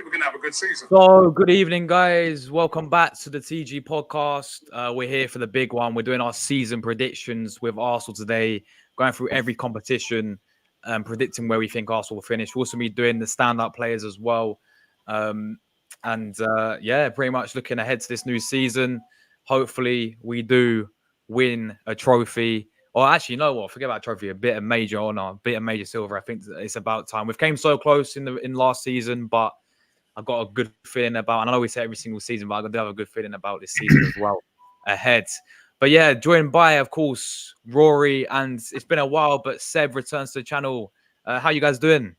we're going to have a good season. So, good evening, guys. Welcome back to the TG podcast. We're here for the big one. We're doing our season predictions with Arsenal today, going through every competition, predicting where we think Arsenal will finish. We'll also be doing the stand-up players as well. Pretty much looking ahead to this new season. Hopefully, we do win a trophy. Or actually, you know what? Forget about trophy. A bit of major honor, a bit of major silver. I think it's about time. We've came so close in last season, but I've got a good feeling about, and I know we say every single season, but I do have a good feeling about this season as well ahead. But yeah, joined by, of course, Rory, and it's been a while, but Seb returns to the channel. How you guys doing?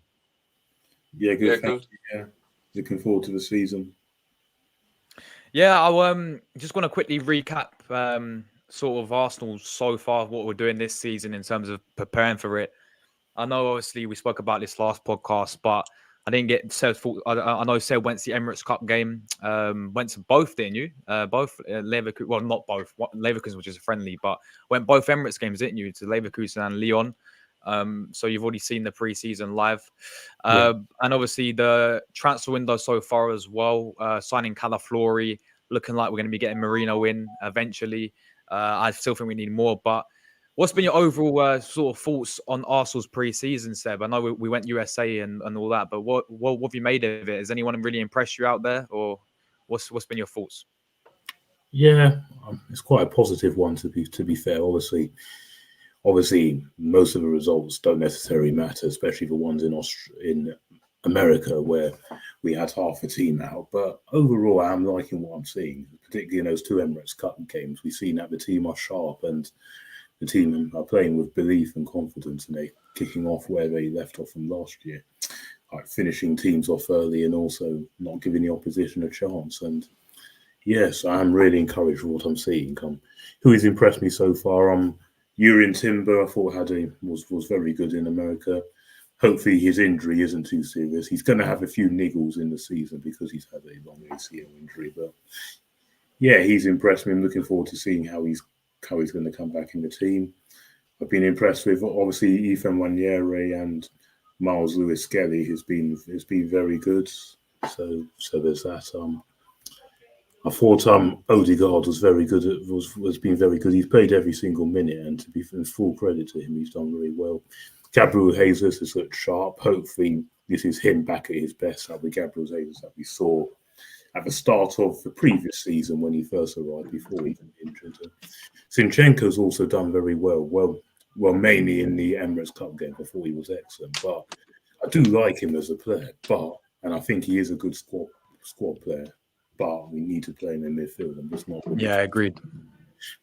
Yeah, good. Yeah, looking forward to the season. Yeah, I just want to quickly recap sort of Arsenal so far, what we're doing this season in terms of preparing for it. I know, obviously, we spoke about this last podcast, but I didn't get Seb's fault. I know Seb went to the Emirates Cup game. Went to both, didn't you? Both Leverkusen. Well, not both. Leverkusen, which is a friendly, but went both Emirates games, didn't you? To Leverkusen and Lyon. So you've already seen the pre-season live. And obviously the transfer window so far as well. Signing Calaflori, looking like we're going to be getting Marino in eventually. I still think we need more, but what's been your overall sort of thoughts on Arsenal's pre-season, Seb? I know we went USA and all that, but what have you made of it? Has anyone really impressed you out there, or what's been your thoughts? Yeah, it's quite a positive one to be fair. Obviously, most of the results don't necessarily matter, especially the ones in America where we had half the team out. But overall, I'm liking what I'm seeing, particularly in those two Emirates Cup games. We've seen that the team are sharp and the team are playing with belief and confidence, and they're kicking off where they left off from last year, like finishing teams off early and also not giving the opposition a chance. And yes, I'm really encouraged with what I'm seeing. Who has impressed me so far? Urian Timber, I thought was very good in America. Hopefully his injury isn't too serious. He's going to have a few niggles in the season because he's had a long ACL injury. But yeah, he's impressed me. I'm looking forward to seeing how he's going to come back in the team. I've been impressed with obviously Ethan Wanyere and Miles Lewis Skelly has been very good. So there's that. I thought Odegaard was very good. Was been very good. He's played every single minute, and to be full credit to him, he's done really well. Gabriel Jesus has looked sharp. Hopefully, this is him back at his best. That with Gabriel Jesus that we saw at the start of the previous season when he first arrived before he got injured. Zinchenko's also done very well. Well, mainly in the Emirates Cup game before he was excellent. But I do like him as a player. And I think he is a good squad player. But we need to play him in midfield. And just not. Yeah, agreed.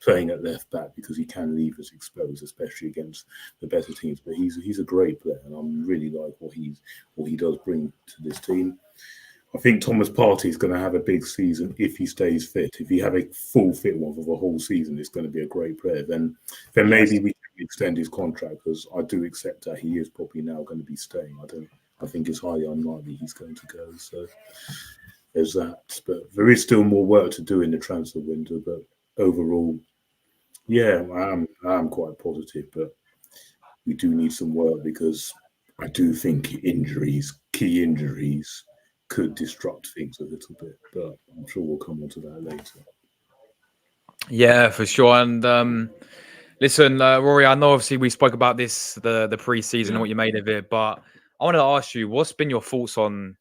Playing at left back because he can leave us exposed, especially against the better teams. But he's a great player, and I really like what he does bring to this team. I think Thomas Partey is going to have a big season if he stays fit. If he have a full fit one for the whole season, it's going to be a great player. Then maybe we can extend his contract, because I do accept that he is probably now going to be staying. I think it's highly unlikely he's going to go. So there's that. But there is still more work to do in the transfer window. But overall, yeah, I'm quite positive. But we do need some work, because I do think key injuries, could disrupt things a little bit, but I'm sure we'll come on to that later. Yeah, for sure. And listen, Rory, I know obviously we spoke about this, the pre-season and what you made of it, but I wanted to ask you, what's been your thoughts on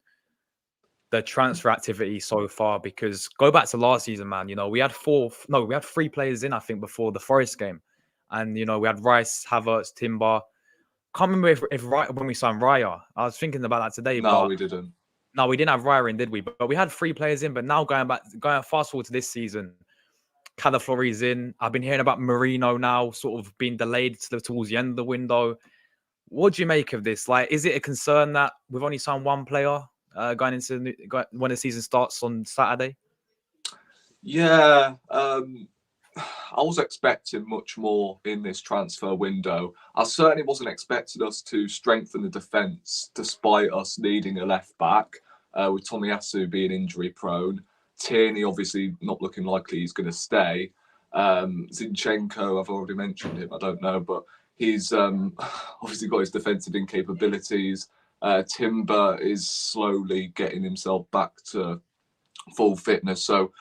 the transfer activity so far? Because go back to last season, man, we had three players in, I think, before the Forest game. And, we had Rice, Havertz, Timber. Can't remember if when we signed Raya. I was thinking about that today. No, we didn't. No, we didn't have Raya in, did we? But we had three players in. But now going fast forward to this season, Calaflori's in. I've been hearing about Marino now sort of being delayed towards the end of the window. What do you make of this? Like, is it a concern that we've only signed one player going into when the season starts on Saturday? Yeah, I was expecting much more in this transfer window. I certainly wasn't expecting us to strengthen the defence despite us needing a left back, with Tomiyasu being injury prone. Tierney obviously not looking likely he's going to stay. Zinchenko, I've already mentioned him, I don't know, but he's obviously got his defensive incapabilities. Timber is slowly getting himself back to full fitness. So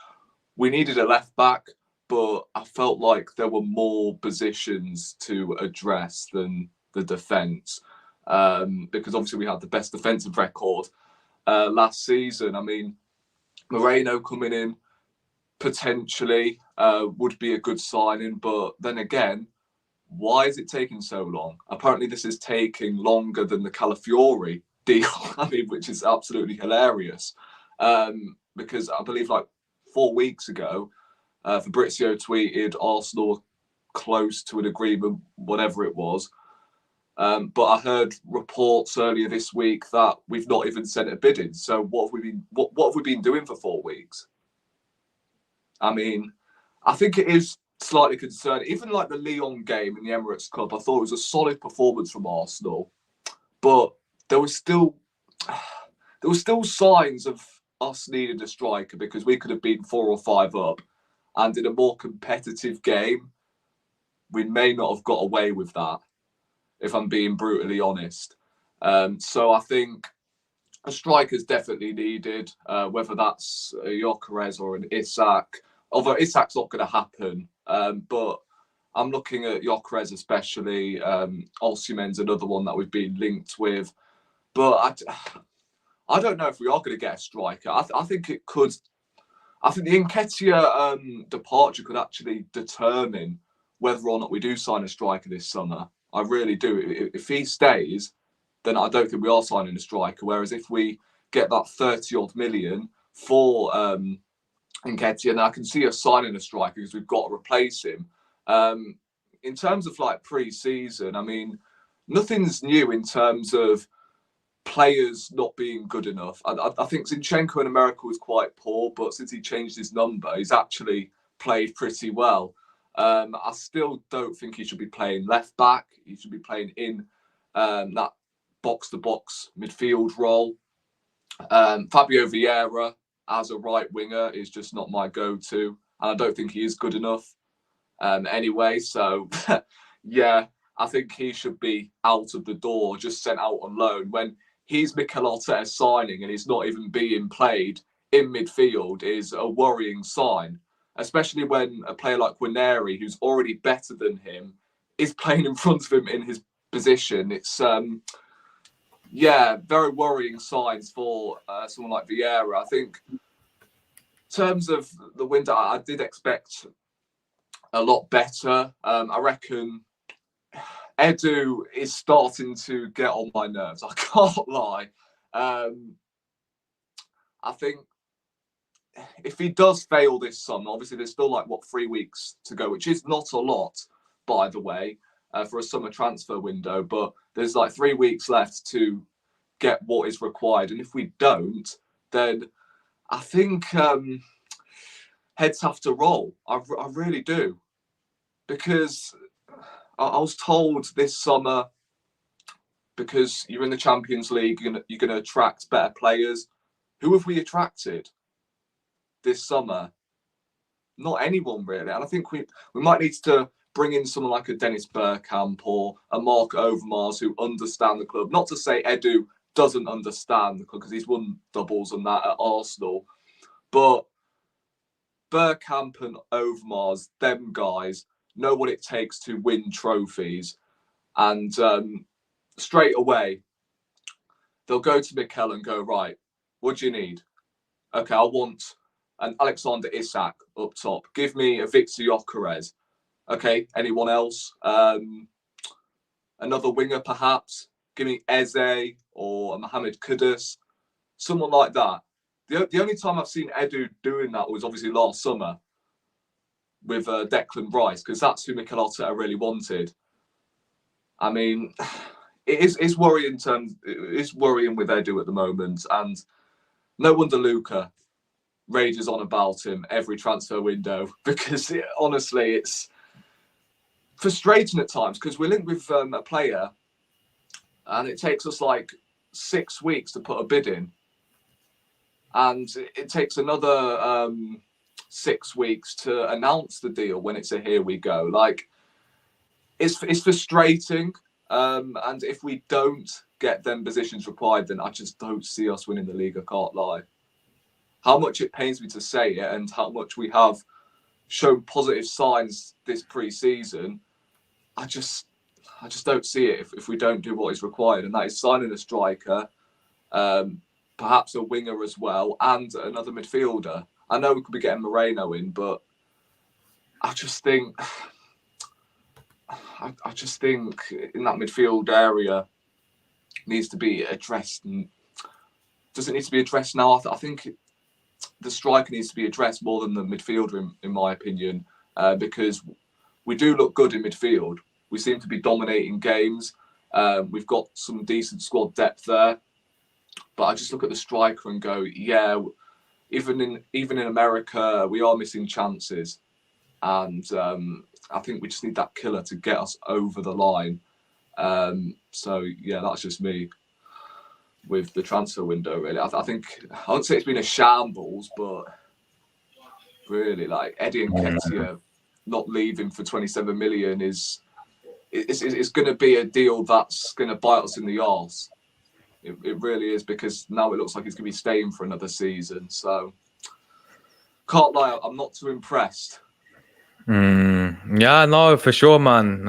we needed a left back, but I felt like there were more positions to address than the defence, because obviously we had the best defensive record last season. I mean, Moreno coming in potentially would be a good signing, but then again, why is it taking so long? Apparently, this is taking longer than the Calafiori deal. I mean, which is absolutely hilarious, because I believe like 4 weeks ago, Fabrizio tweeted Arsenal close to an agreement, whatever it was. But I heard reports earlier this week that we've not even sent a bid in. So what have we been doing for 4 weeks? I mean, I think it is slightly concerning. Even like the Lyon game in the Emirates Cup, I thought it was a solid performance from Arsenal, but there was still signs of us needing a striker, because we could have been 4 or 5 up, and in a more competitive game, we may not have got away with that, if I'm being brutally honest. So I think a striker is definitely needed, whether that's a Gyökeres or an Isak. Although Isak's not going to happen, but I'm looking at Gyökeres especially. Osimhen's another one that we've been linked with. But I don't know if we are going to get a striker. I think it could. I think the Nketiah departure could actually determine whether or not we do sign a striker this summer. I really do. If he stays, then I don't think we are signing a striker. Whereas if we get that 30-odd million for Nketiah, and I can see us signing a striker because we've got to replace him. In terms of like pre-season, I mean, nothing's new in terms of players not being good enough. I think Zinchenko in America was quite poor, but since he changed his number, he's actually played pretty well. I still don't think he should be playing left back. He should be playing in that box-to-box midfield role. Fabio Vieira as a right winger is just not my go-to, and I don't think he is good enough anyway. So, yeah, I think he should be out of the door, just sent out on loan. When he's Mikel Arteta signing and he's not even being played in midfield is a worrying sign, especially when a player like Guarneri, who's already better than him, is playing in front of him in his position. It's very worrying signs for someone like Vieira. I think in terms of the window, I did expect a lot better. I reckon Edu is starting to get on my nerves. I can't lie. I think if he does fail this summer, obviously there's still 3 weeks to go, which is not a lot, by the way, for a summer transfer window. But there's 3 weeks left to get what is required. And if we don't, then I think heads have to roll. I really do. Because I was told this summer, because you're in the Champions League, you're going to attract better players. Who have we attracted this summer? Not anyone, really. And I think we might need to bring in someone like a Dennis Bergkamp or a Mark Overmars who understand the club. Not to say Edu doesn't understand the club, because he's won doubles and that at Arsenal. But Bergkamp and Overmars, them guys, know what it takes to win trophies. And straight away, they'll go to Mikel and go, right, what do you need? Okay, I want an Alexander Isak up top. Give me a Victor Gyökeres. Okay, anyone else? Another winger, perhaps? Give me Eze or a Mohamed Kudus. Someone like that. The only time I've seen Edu doing that was obviously last summer with Declan Rice, because that's who Mikel Arteta really wanted. I mean, it's worrying it's worrying with Edu at the moment, and no wonder Luca rages on about him every transfer window, because honestly, it's frustrating at times, because we're linked with a player and it takes us 6 weeks to put a bid in, and it takes another 6 weeks to announce the deal when it's a here we go. It's frustrating. And if we don't get them positions required, then I just don't see us winning the league. I can't lie. How much it pains me to say it, and how much we have shown positive signs this pre-season, I just don't see it if we don't do what is required, and that is signing a striker, perhaps a winger as well, and another midfielder. I know we could be getting Moreno in, but I just think in that midfield area needs to be addressed. And does it need to be addressed now? I think the striker needs to be addressed more than the midfielder, in my opinion, because we do look good in midfield. We seem to be dominating games. We've got some decent squad depth there, but I just look at the striker and go, yeah, even in America, we are missing chances, and I think we just need that killer to get us over the line. So yeah, that's just me with the transfer window. Really, I think I wouldn't say it's been a shambles, but really, like Eddie Nketiah not leaving for 27 million is going to be a deal that's going to bite us in the arse. It really is, because now it looks like he's going to be staying for another season. So can't lie, I'm not too impressed. Yeah, no, for sure, man.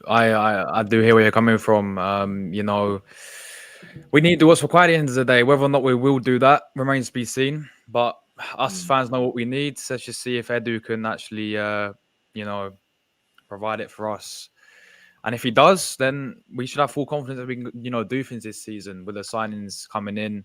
I do hear where you're coming from. You know, we need to do what's required at the end of the day. Whether or not we will do that remains to be seen. But us fans know what we need. So let's just see if Edu can actually, you know, provide it for us. And if he does, then we should have full confidence that we can, you know, do things this season with the signings coming in.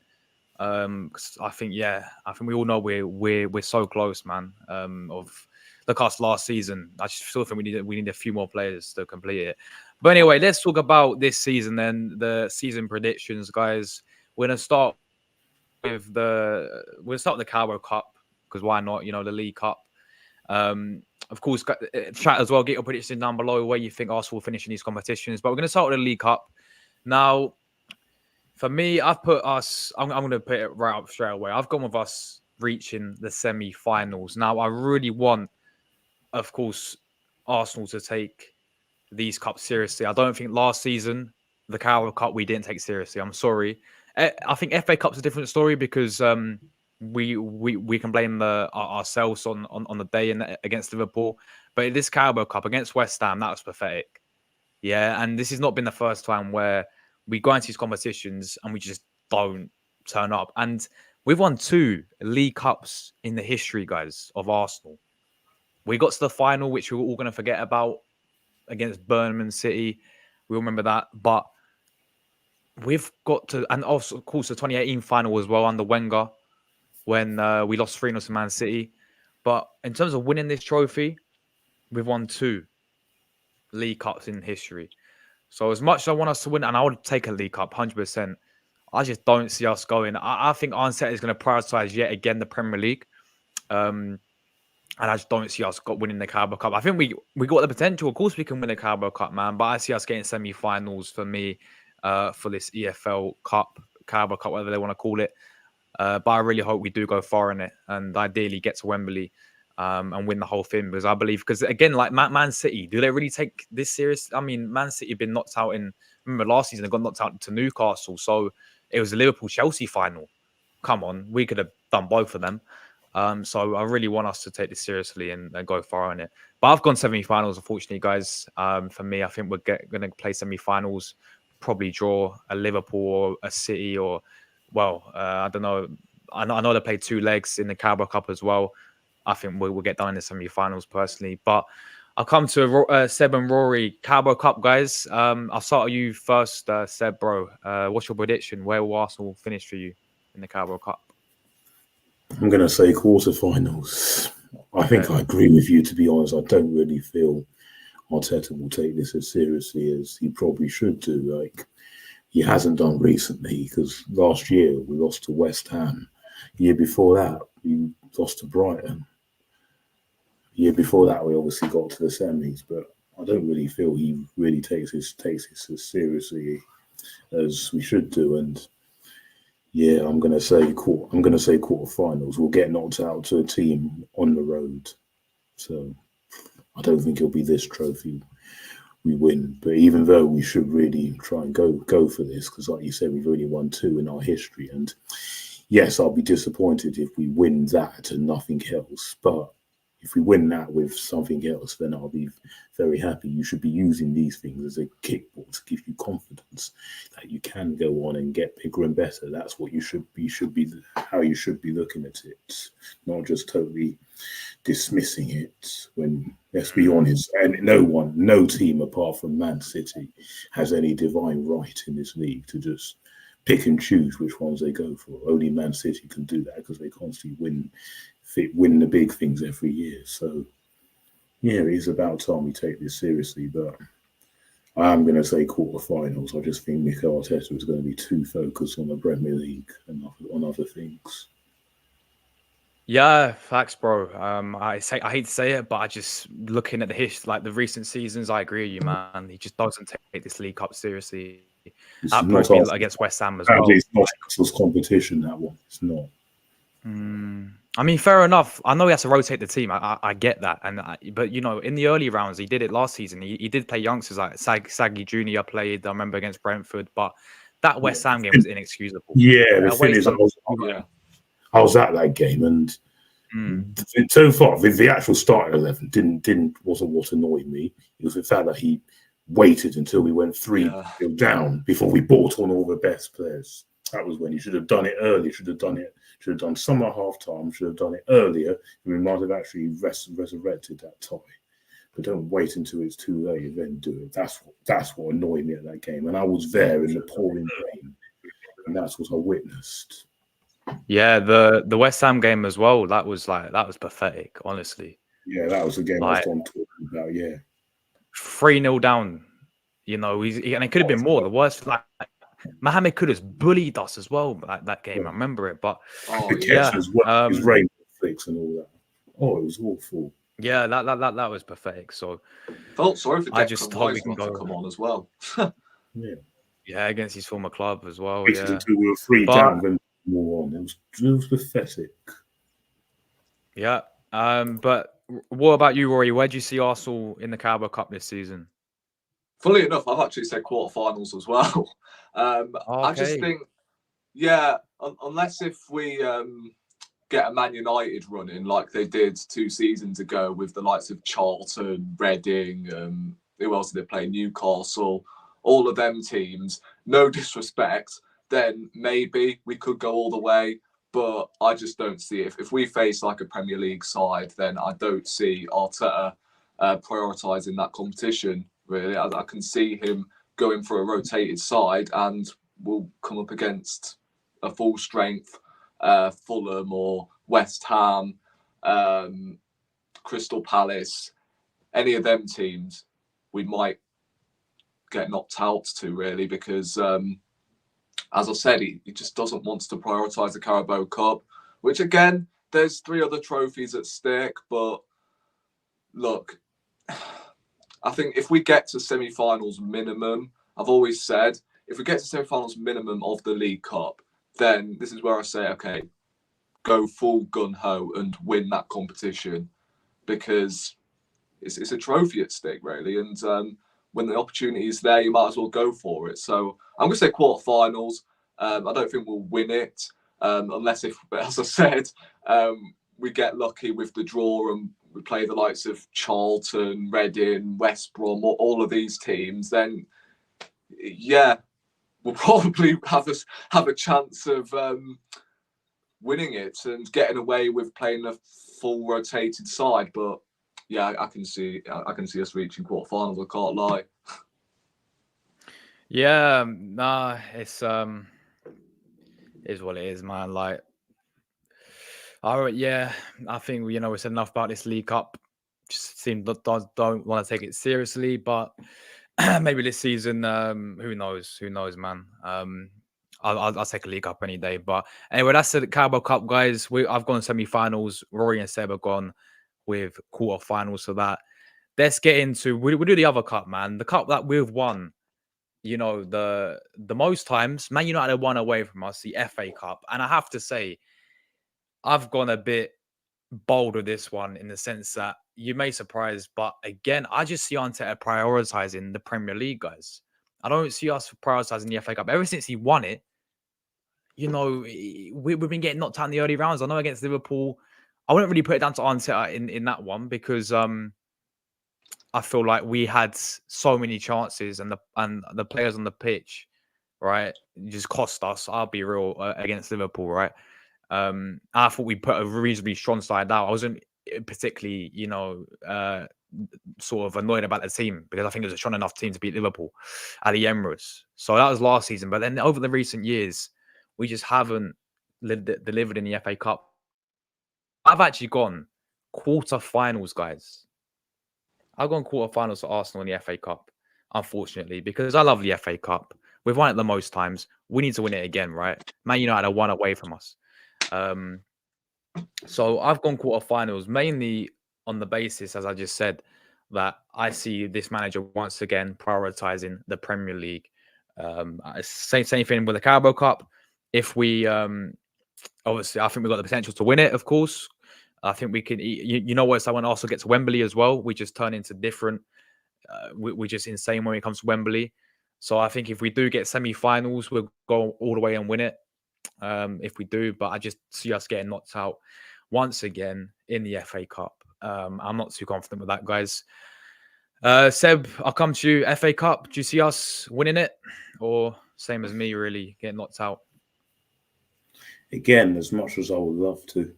'Cause I think we all know we're so close, man. Of the cast last season, I just still think we need a few more players to complete it. But anyway, let's talk about this season then. The season predictions, guys. We're gonna start with the Carabao Cup, because why not? You know, the League Cup. Of course, chat as well. Get your prediction down below where you think Arsenal will finish in these competitions. But we're going to start with the League Cup. Now, for me, I've put us. I'm going to put it right up straight away. I've gone with us reaching the semi-finals. Now, I really want, of course, Arsenal to take these cups seriously. I don't think last season the Carabao Cup we didn't take seriously. I'm sorry. I think FA Cup's a different story, because we can blame ourselves on the day against Liverpool, but this Carabao Cup against West Ham, that was pathetic. Yeah, and this has not been the first time where we go into these competitions and we just don't turn up. And we've won 2 League Cups in the history, guys, of Arsenal. We got to the final, which we're all going to forget about, against Birmingham City. We all remember that, but we've got to, and also, of course, the 2018 final as well under Wenger, when we lost 3-0 to Man City. But in terms of winning this trophy, we've won 2 League Cups in history. So as much as I want us to win, and I would take a League Cup, 100%, I just don't see us going. I think Arteta is going to prioritise yet again the Premier League. And I just don't see us winning the Carabao Cup. I think we got the potential. Of course, we can win the Carabao Cup, man. But I see us getting semi-finals for me for this EFL Cup, Carabao Cup, whatever they want to call it. But I really hope we do go far in it, and ideally get to Wembley and win the whole thing. Because I believe, because again, like Man City, do they really take this serious? I mean, Man City have been knocked out remember last season, they got knocked out to Newcastle. So it was a Liverpool-Chelsea final. Come on, we could have done both of them. So I really want us to take this seriously and go far in it. But I've gone semi-finals, unfortunately, guys. For me, I think we're going to play semi-finals, probably draw a Liverpool or a City, or, well, I don't know. I know they played 2 legs in the Carabao Cup as well. I think we'll get done in the semi-finals personally. But I'll come to Seb and Rory. Carabao Cup, guys. I'll start with you first, Seb, bro. What's your prediction? Where will Arsenal finish for you in the Carabao Cup? I'm going to say quarterfinals. I think I agree with you, to be honest. I don't really feel Arteta will take this as seriously as he probably should do. Like, he hasn't done recently, because last year we lost to West Ham. The year before that, we lost to Brighton. The year before that, we obviously got to the semis, but I don't really feel he really takes this as seriously as we should do. And yeah, I'm gonna say quarterfinals. We'll get knocked out to a team on the road, so I don't think it'll be this trophy. win. But even though we should really try and go for this, because like you said, we've only won 2 in our history, and yes, I'll be disappointed if we win that and nothing else. But if we win that with something else, then I'll be very happy. You should be using these things as a kickball to give you confidence that you can go on and get bigger and better. That's what you should be how you should be looking at it, not just totally dismissing it. When, let's be honest, and no team apart from Man City has any divine right in this league to just pick and choose which ones they go for. Only Man City can do that because they constantly win the big things every year. So yeah, it is about time we take this seriously. But I am going to say quarterfinals. I just think Mikel Arteta is going to be too focused on the Premier League and on other things. Yeah, facts, bro. I hate to say it, but I just looking at the history, like the recent seasons, I agree with you, man. He just doesn't take this League Cup seriously. That proved me against West Ham as well. It's not Arsenal's competition, that one. It's not. I mean, fair enough. I know he has to rotate the team. I get that, but you know, in the early rounds, he did it last season. He did play youngsters like Saggy Junior played. I remember against Brentford, but that West Ham game was inexcusable. Yeah, the thing is, I was at that game, and so far the actual starting 11 wasn't what annoyed me. It was the fact that he waited until we went 3-0 down before we brought on all the best players. That was when he should have done it early. Should have done some at half time. Should have done it earlier, and we might have actually resurrected that tie. But don't wait until it's too late and then do it. That's what annoyed me at that game. And I was there in the pouring rain, and that's what I witnessed. Yeah, the West Ham game as well. That was pathetic, honestly. Yeah, that was the game I was talking about. Yeah, 3-0 down. You know, and it could have been more. The worst, like Mohamed Kudus bullied us as well. That game, I remember it. But his rain flicks and all that. Oh, it was awful. Yeah, that was pathetic. So felt sorry for I just hope we can go come on as well. Yeah, against his former club as well. Waited until we were 3 down, then more on. It was pathetic. Yeah. But what about you, Rory? Where do you see Arsenal in the Carabao Cup this season? Fully enough, I've actually said quarterfinals as well. I just think, unless if we get a Man United running like they did 2 seasons ago with the likes of Charlton, Reading, who else did they play? Newcastle, all of them teams. No disrespect, then maybe we could go all the way. But I just don't see it. If we face like a Premier League side, then I don't see Arteta prioritising that competition. Really, I can see him going for a rotated side, and we'll come up against a full strength Fulham or West Ham, Crystal Palace, any of them teams. We might get knocked out to, really, because as I said, he just doesn't want to prioritise the Carabao Cup, which again, there's 3 other trophies at stake. But look, I think if we get to semi-finals minimum, I've always said, if we get to semi-finals minimum of the League Cup, then this is where I say, okay, go full gun-ho and win that competition, because it's a trophy at stake, really. And when the opportunity is there, you might as well go for it. So I'm going to say quarterfinals. I don't think we'll win it, unless if, as I said, we get lucky with the draw and we play the likes of Charlton, Reading, West Brom, all of these teams. Then, yeah, we'll probably have a chance of winning it and getting away with playing a full rotated side. But yeah, I can see us reaching quarterfinals. I can't lie. Yeah, nah, it's is what it is, man. Like, I think we said enough about this League Cup. Just don't want to take it seriously, but maybe this season, who knows, man. I'll take a League Cup any day. But anyway, that's the Carabao Cup, guys. I've gone semi-finals. Rory and Seb have gone with quarterfinals. So that let's get into we do the other cup, man. The cup that we've won. You know, the most times Man United won away from us, the FA Cup, and I have to say, I've gone a bit bold with this one in the sense that you may surprise, but again, I just see Arteta prioritizing the Premier League, guys. I don't see us prioritizing the FA Cup. Ever since he won it, we've been getting knocked out in the early rounds. I know against Liverpool, I wouldn't really put it down to Arteta in that one because I feel like we had so many chances and the players on the pitch, right, just cost us. I'll be real against Liverpool, right. I thought we put a reasonably strong side out. I wasn't particularly, sort of annoyed about the team because I think it was a strong enough team to beat Liverpool at the Emirates. So that was last season. But then over the recent years, we just haven't delivered in the FA Cup. I've actually gone quarterfinals, guys. I've gone quarterfinals for Arsenal in the FA Cup, unfortunately, because I love the FA Cup. We've won it the most times. We need to win it again, right? Man United are one away from us. So I've gone quarterfinals mainly on the basis, as I just said, that I see this manager once again prioritizing the Premier League. Same thing with the Carabao Cup. If we obviously, I think we've got the potential to win it, of course. I think we can. You know what? So when Arsenal gets to Wembley as well, we just turn into different. We're just insane when it comes to Wembley. So I think if we do get semi-finals, we'll go all the way and win it. If we do, but I just see us getting knocked out once again in the FA Cup. I'm not too confident with that, guys. Seb, I'll come to you. FA Cup, do you see us winning it, or same as me, really getting knocked out? Again, as much as I would love to,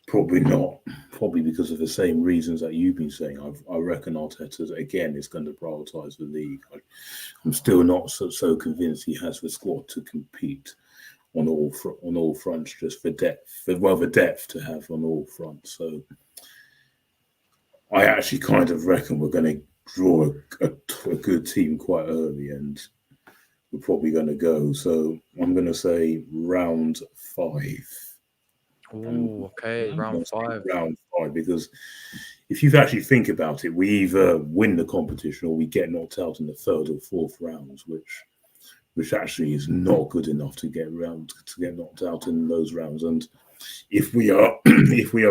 probably not. Probably because of the same reasons that you've been saying. I reckon Arteta again is going to prioritise the league. I'm still not so convinced he has the squad to compete on all fronts, just for depth, the depth to have on all fronts. So I actually kind of reckon we're going to draw a good team quite early, and we're probably going to go. So I'm going to say round 5. Oh, okay, round 5. Round 5, because if you actually think about it, we either win the competition or we get knocked out in the 3rd or 4th rounds, which actually is not good enough to get knocked out in those rounds. And if we are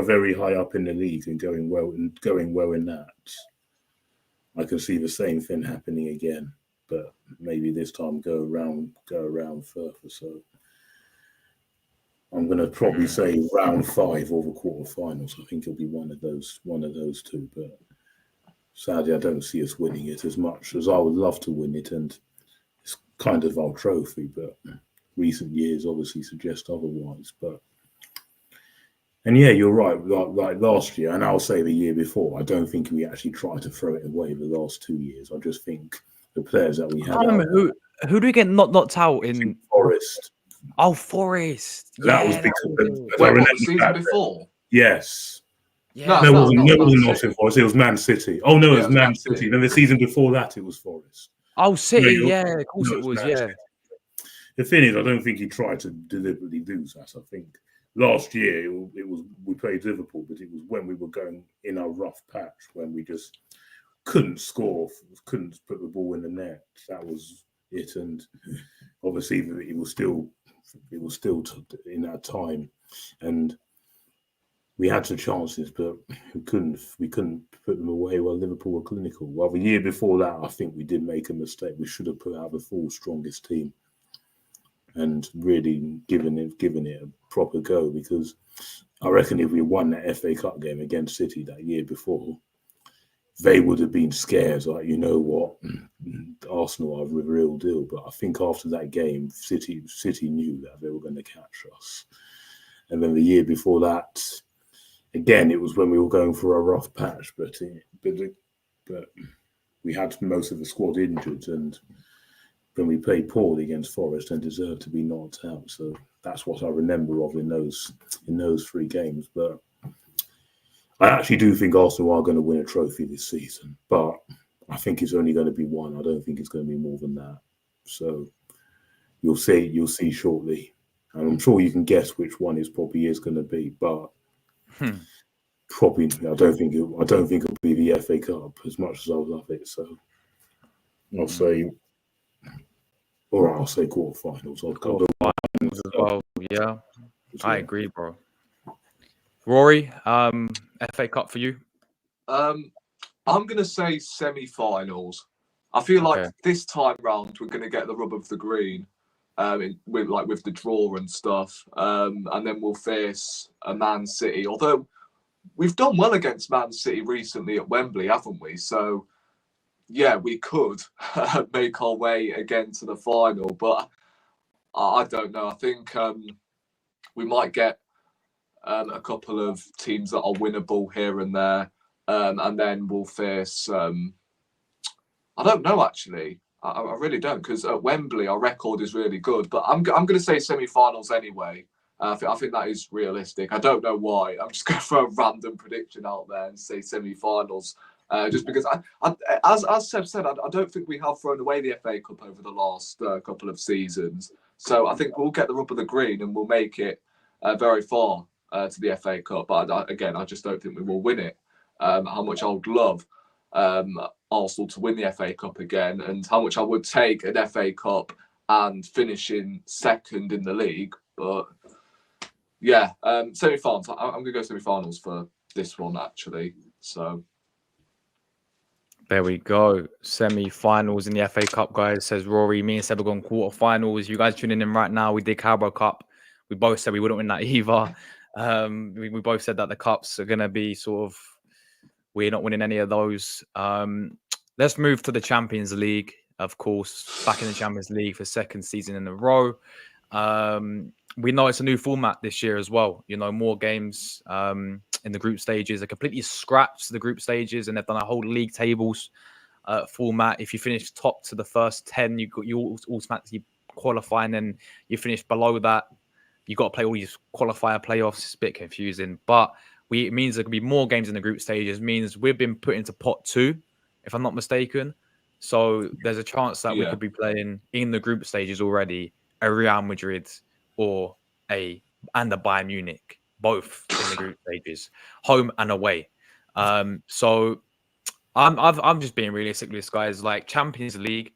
very high up in the league and going well in that, I can see the same thing happening again. But maybe this time go around further. So I'm going to probably say round 5 or the quarterfinals. I think it'll be one of those two. But sadly, I don't see us winning it as much as I would love to win it, and it's kind of our trophy. But recent years obviously suggest otherwise. And yeah, you're right. Like last year, and I'll say the year before, I don't think we actually tried to throw it away the last 2 years. I just think the players that we had. I remember who do we get knocked out in? Forest. Oh, Forest. That was because the season before. Yes. Yeah. No, it wasn't Nottingham Forest. It was Man City. Oh no, it was Man City. Then the season before that, it was Forest. Oh, City. Yeah, of course it was. Yeah. City. The thing is, I don't think he tried to deliberately lose that. I think last year it was we played Liverpool, but it was when we were going in our rough patch when we just couldn't score, couldn't put the ball in the net. That was it, and obviously it was still in that time, and we had some chances, but we couldn't put them away while Liverpool were clinical. Well, the year before that, I think we did make a mistake. We should have put out the full strongest team and really given it a proper go, because I reckon if we won that FA Cup game against City that year before, they would have been scared. Like, you know what, Arsenal are the real deal. But I think after that game, City knew that they were going to catch us. And then the year before that, again, it was when we were going for a rough patch, but we had most of the squad injured, and then we played poorly against Forest and deserved to be knocked out. So that's what I remember of in those 3 games. But I actually do think Arsenal are going to win a trophy this season, but I think it's only going to be one. I don't think it's going to be more than that. So you'll see shortly, and I'm sure you can guess which one it probably is going to be. But probably, I don't think it'll be the FA Cup as much as I would love it. So I'll say, all right, I'll say quarterfinals. I'll go as well. Yeah, I agree, bro. Rory, FA Cup for you? I'm going to say semi-finals. I feel like this time round we're going to get the rub of the green, with the draw and stuff, and then we'll face a Man City. Although we've done well against Man City recently at Wembley, haven't we? So yeah, we could make our way again to the final, but I don't know. I think we might get a couple of teams that are winnable here and there, and then we'll face. I don't know actually. I really don't, because at Wembley our record is really good. But I'm going to say semi-finals anyway. I think that is realistic. I don't know why. I'm just going to throw a random prediction out there and say semi-finals. Just because, as Seb said, I don't think we have thrown away the FA Cup over the last couple of seasons. So I think we'll get the rub of the green and we'll make it very far to the FA Cup. But I just don't think we will win it. How much I would love Arsenal to win the FA Cup again, and how much I would take an FA Cup and finishing second in the league. But yeah, semi-finals. I'm going to go semi-finals for this one, actually. So there we go. Semi-finals in the FA Cup, guys, says Rory. Me and Seb are going quarter-finals. You guys tuning in right now, we did Carabao Cup. We both said we wouldn't win that either. We both said that the Cups are going to be sort of, we're not winning any of those. Let's move to the Champions League, of course. Back in the Champions League for second season in a row. We know it's a new format this year as well. You know, more games in the group stages. They completely scrapped the group stages, and they've done a whole league tables format. If you finish top to the first 10, you automatically qualify, and then you finish below that, you got to play all these qualifier playoffs. It's a bit confusing, but it means there can be more games in the group stages. It means we've been put into pot 2, if I'm not mistaken. So there's a chance that we could be playing in the group stages already a Real Madrid and a Bayern Munich, both in the group stages, home and away. So I'm just being realistic with this, guys. Like Champions League,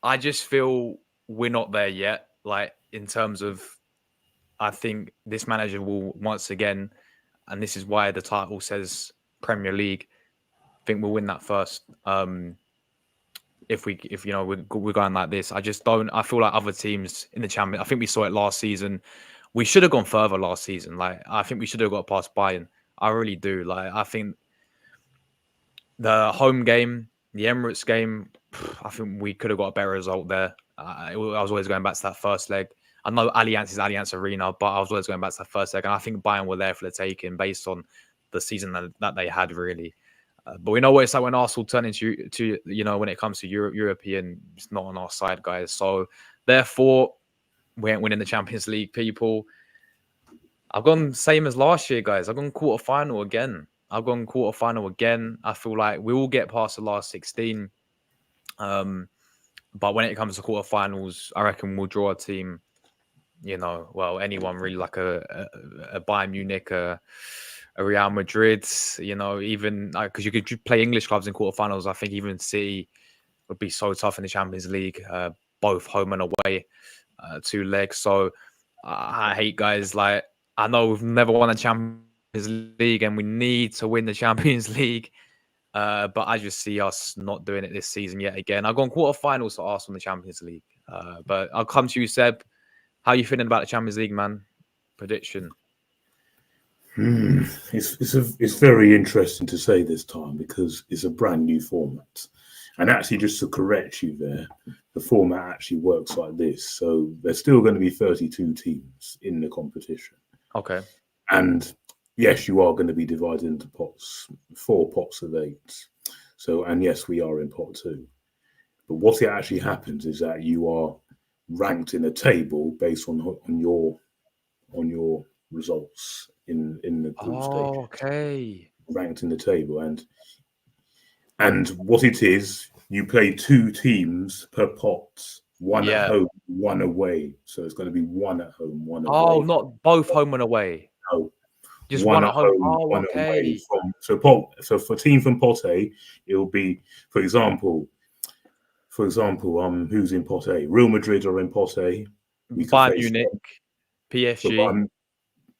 I just feel we're not there yet. Like in terms of, I think this manager will once again, and this is why the title says Premier League, I think we'll win that first. If we're going like this, I feel like other teams in the Champions, I think we saw it last season. We should have gone further last season. Like, I think we should have got past Bayern. I really do. Like, I think the home game, the Emirates game, I think we could have got a better result there. I was always going back to that first leg. I know Allianz is Allianz Arena, but I was always going back to that first leg. And I think Bayern were there for the taking based on the season that they had, really. But we know what it's like when Arsenal turn into, when it comes to European, it's not on our side, guys. So, therefore, we ain't winning the Champions League, people. I've gone same as last year, guys. I've gone quarter-final again. I feel like we will get past the last 16. But when it comes to quarterfinals, I reckon we'll draw a team, anyone really, like a Bayern Munich, a Real Madrid, even because you could play English clubs in quarterfinals. I think even City would be so tough in the Champions League, both home and away, 2 legs. So I hate, guys. Like, I know we've never won a Champions League and we need to win the Champions League. But I just see us not doing it this season yet again. I've gone quarterfinals to Arsenal in the Champions League. But I'll come to you, Seb. How are you feeling about the Champions League, man? Prediction. It's very interesting to say this time because it's a brand new format. And actually, just to correct you there, the format actually works like this. So there's still going to be 32 teams in the competition. Okay. And yes, you are going to be divided into pots, 4 pots of 8. So, and yes, we are in pot 2. But what it actually happens is that you are ranked in a table based on your results in the group stage. Okay. Ranked in the table, and what it is, you play 2 teams per pot, one at home, one away. So it's going to be 1 at home, 1 away. Oh, not both home and away. No. Just one at home. One away. So for team from pot A, it will be, for example, who's in pot A? Real Madrid are in pot A. Bayern Munich, PSG.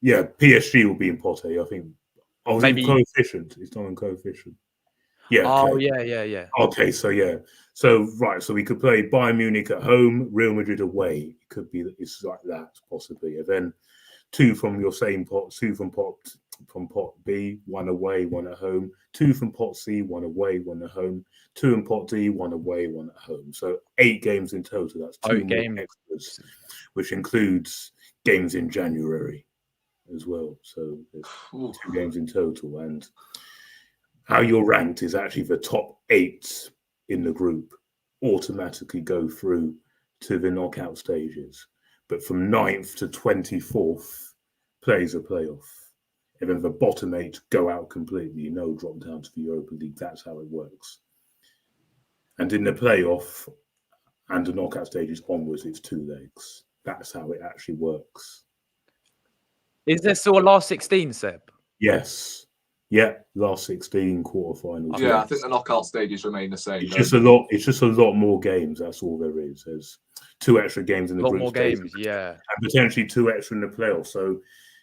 PSG will be in pot A. I think Oh, is it Maybe. coefficient? It's not on coefficient. Yeah. Oh Okay. yeah. Okay. So yeah. So right. So we could play Bayern Munich at home, Real Madrid away. It could be that it's like that possibly, and then two from your same pot, two from pot B, one away, one at home, two from pot C, one away, one at home, two in pot D, one away, one at home. So 8 games in total. That's 2 more game. extras, which includes games in January as well. So there's 2 games in total. And how you're ranked is actually the top 8 in the group automatically go through to the knockout stages. But from 9th to 24th plays a playoff. And then the bottom 8 go out completely, no drop down to the Europa League. That's how it works. And in the playoff and the knockout stages onwards, it's 2 legs. That's how it actually works. Is there still a last 16, Seb? Yes. Yeah, last 16 quarterfinals. Yeah, yes. I think the knockout stages remain the same. It's just a lot. It's just a lot more games. That's all there is. There's 2 extra games in the group stage, games, yeah, and potentially 2 extra in the playoffs. So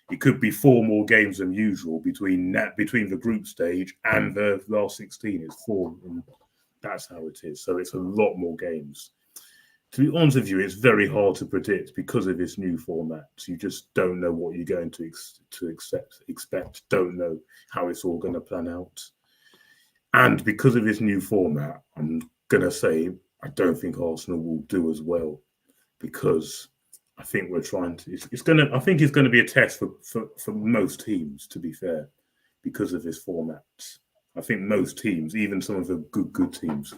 it could be 4 more games than usual between the group stage and the last 16. It's 4, and that's how it is. So it's a lot more games. To be honest with you, it's very hard to predict because of this new format. You just don't know what you're going to expect. Don't know how it's all going to plan out. And because of this new format, I'm going to say I don't think Arsenal will do as well, because I think we're trying to. I think it's going to be a test for most teams, to be fair, because of this format. I think most teams, even some of the good teams,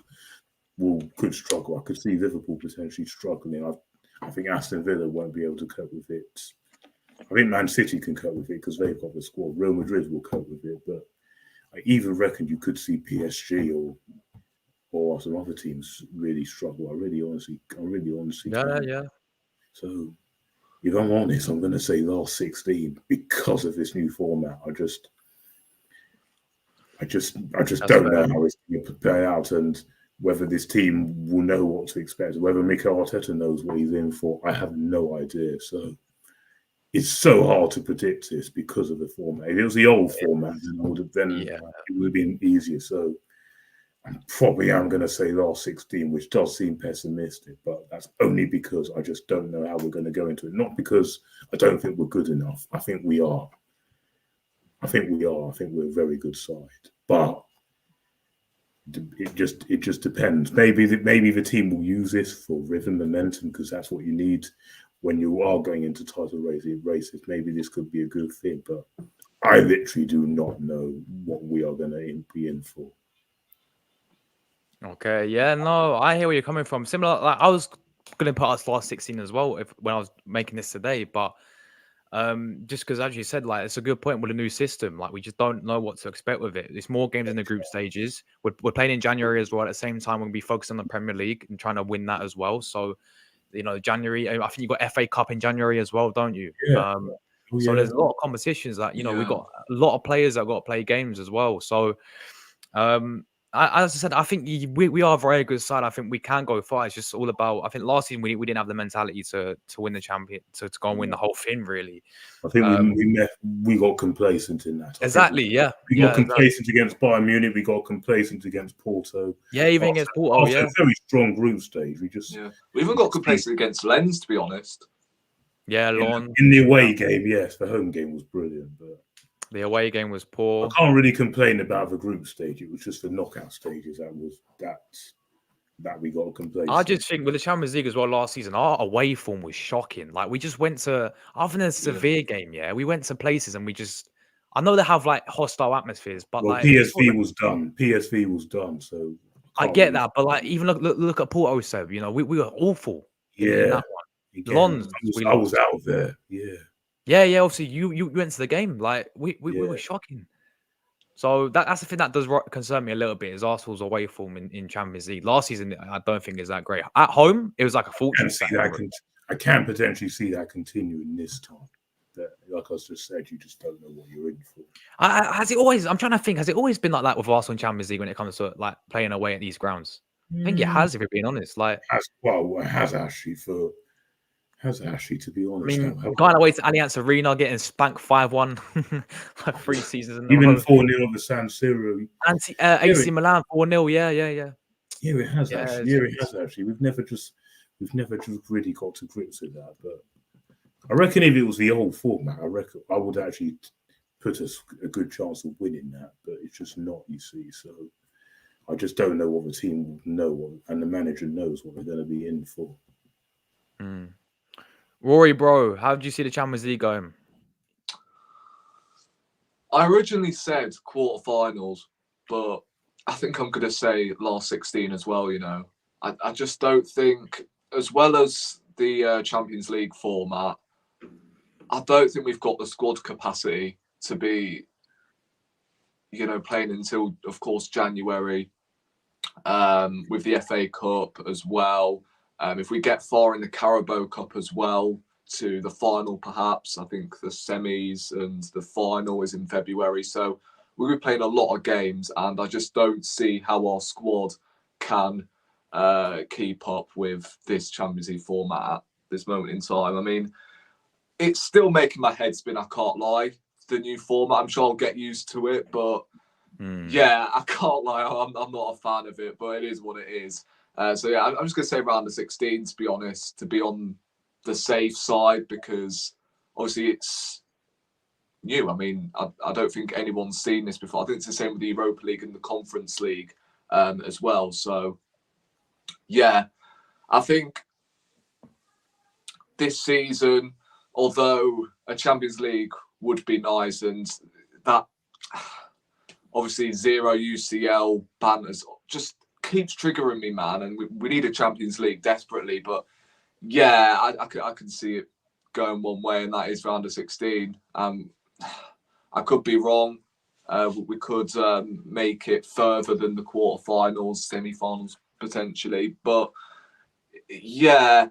could struggle. I could see Liverpool potentially struggling. I think Aston Villa won't be able to cope with it. I think Man City can cope with it because they've got the squad. Real Madrid will cope with it, but I even reckon you could see PSG or some other teams really struggle. I really honestly yeah. So if I'm honest, I'm going to say last 16 because of this new format. I just don't know how it's going to play out, and whether this team will know what to expect, whether Mikel Arteta knows what he's in for. I have no idea. So it's so hard to predict this because of the format. If it was the old format, then it would have been easier. So I'm going to say last 16, which does seem pessimistic, but that's only because I just don't know how we're going to go into it. Not because I don't think we're good enough. I think we are. I think we're a very good side, but it just depends. Maybe the team will use this for rhythm, momentum, because that's what you need when you are going into title races. Maybe this could be a good thing, but I literally do not know what we are going to be in for. Okay, yeah, no, I hear where you're coming from. Similar, like I was going to put us last 16 as well when I was making this today, but just because, as you said, like it's a good point with a new system. Like we just don't know what to expect with it. There's more games in the group stages. We're playing in January as well. At the same time, we're going to be focused on the Premier League and trying to win that as well. So, January. I think you got FA Cup in January as well, don't you? Yeah. So there's a lot of competitions that we got a lot of players that got to play games as well. So, as I said, I think we are a very good side. I think we can go far. It's just all about. I think last season we didn't have the mentality to win the champion, to go and win the whole thing. Really, I think we got complacent in that. Exactly. We got complacent against Bayern Munich. We got complacent against Porto. Yeah, even against Porto. After a very strong group stage, we even got complacent against Lens, to be honest. Yeah, in the away game, yes, the home game was brilliant, but the away game was poor. I can't really complain about the group stage. It was just the knockout stages that we got complacent. I just think with the Champions League as well last season, our away form was shocking. Like we just went to, other than a severe game, we went to places and we just. I know they have like hostile atmospheres, but PSV was done. PSV was done. So I get that, but like even look at Porto, Seb. We were awful. In that one. Lons, I was out there. Yeah. Yeah. Obviously, you went to the game. Like we were shocking. So that's the thing that does concern me a little bit is Arsenal's away form in Champions League. Last season, I don't think is that great. At home, it was like a fortune. I can potentially see that continuing this time. But like I just said, you just don't know what you're in for. Has it always? I'm trying to think. Has it always been like that with Arsenal in Champions League when it comes to like playing away at these grounds? I think it has, if you're being honest. Like, it has actually for Has actually, to be I honest. mean, going away to Allianz Arena, getting spanked 5-1 like 3 seasons in a Even row. 4-0 of the San Siro. AC Milan 4-0. Yeah. Yeah, it has Yeah, actually. Yeah, it has actually. We've never just really got to grips with that. But I reckon if it was the old format, I would actually put us a good chance of winning that. But it's just not, you see. So I just don't know what the team will know, and the manager knows what they're going to be in for. Rory, bro, how did you see the Champions League going? I originally said quarterfinals, but I think I'm going to say last 16 as well. You know, I just don't think, as well as the Champions League format, I don't think we've got the squad capacity to be, you know, playing until, of course, January, with the FA Cup as well. If we get far in the Carabao Cup as well, to the final perhaps, I think the semis and the final is in February. So we'll be playing a lot of games, and I just don't see how our squad can keep up with this Champions League format at this moment in time. I mean, it's still making my head spin, I can't lie. The new format, I'm sure I'll get used to it, but yeah, I can't lie, I'm not a fan of it, but it is what it is. So yeah, I'm just going to say round of 16, to be honest, to be on the safe side, because obviously it's new. I mean, I don't think anyone's seen this before. I think it's the same with the Europa League and the Conference League as well. So yeah, I think this season, although a Champions League would be nice, and that obviously zero UCL banners just keeps triggering me, man. And we need a Champions League desperately. But yeah, I can see it going one way, and that is round of 16. I could be wrong. We could make it further than the quarterfinals, semi-finals potentially. But yeah,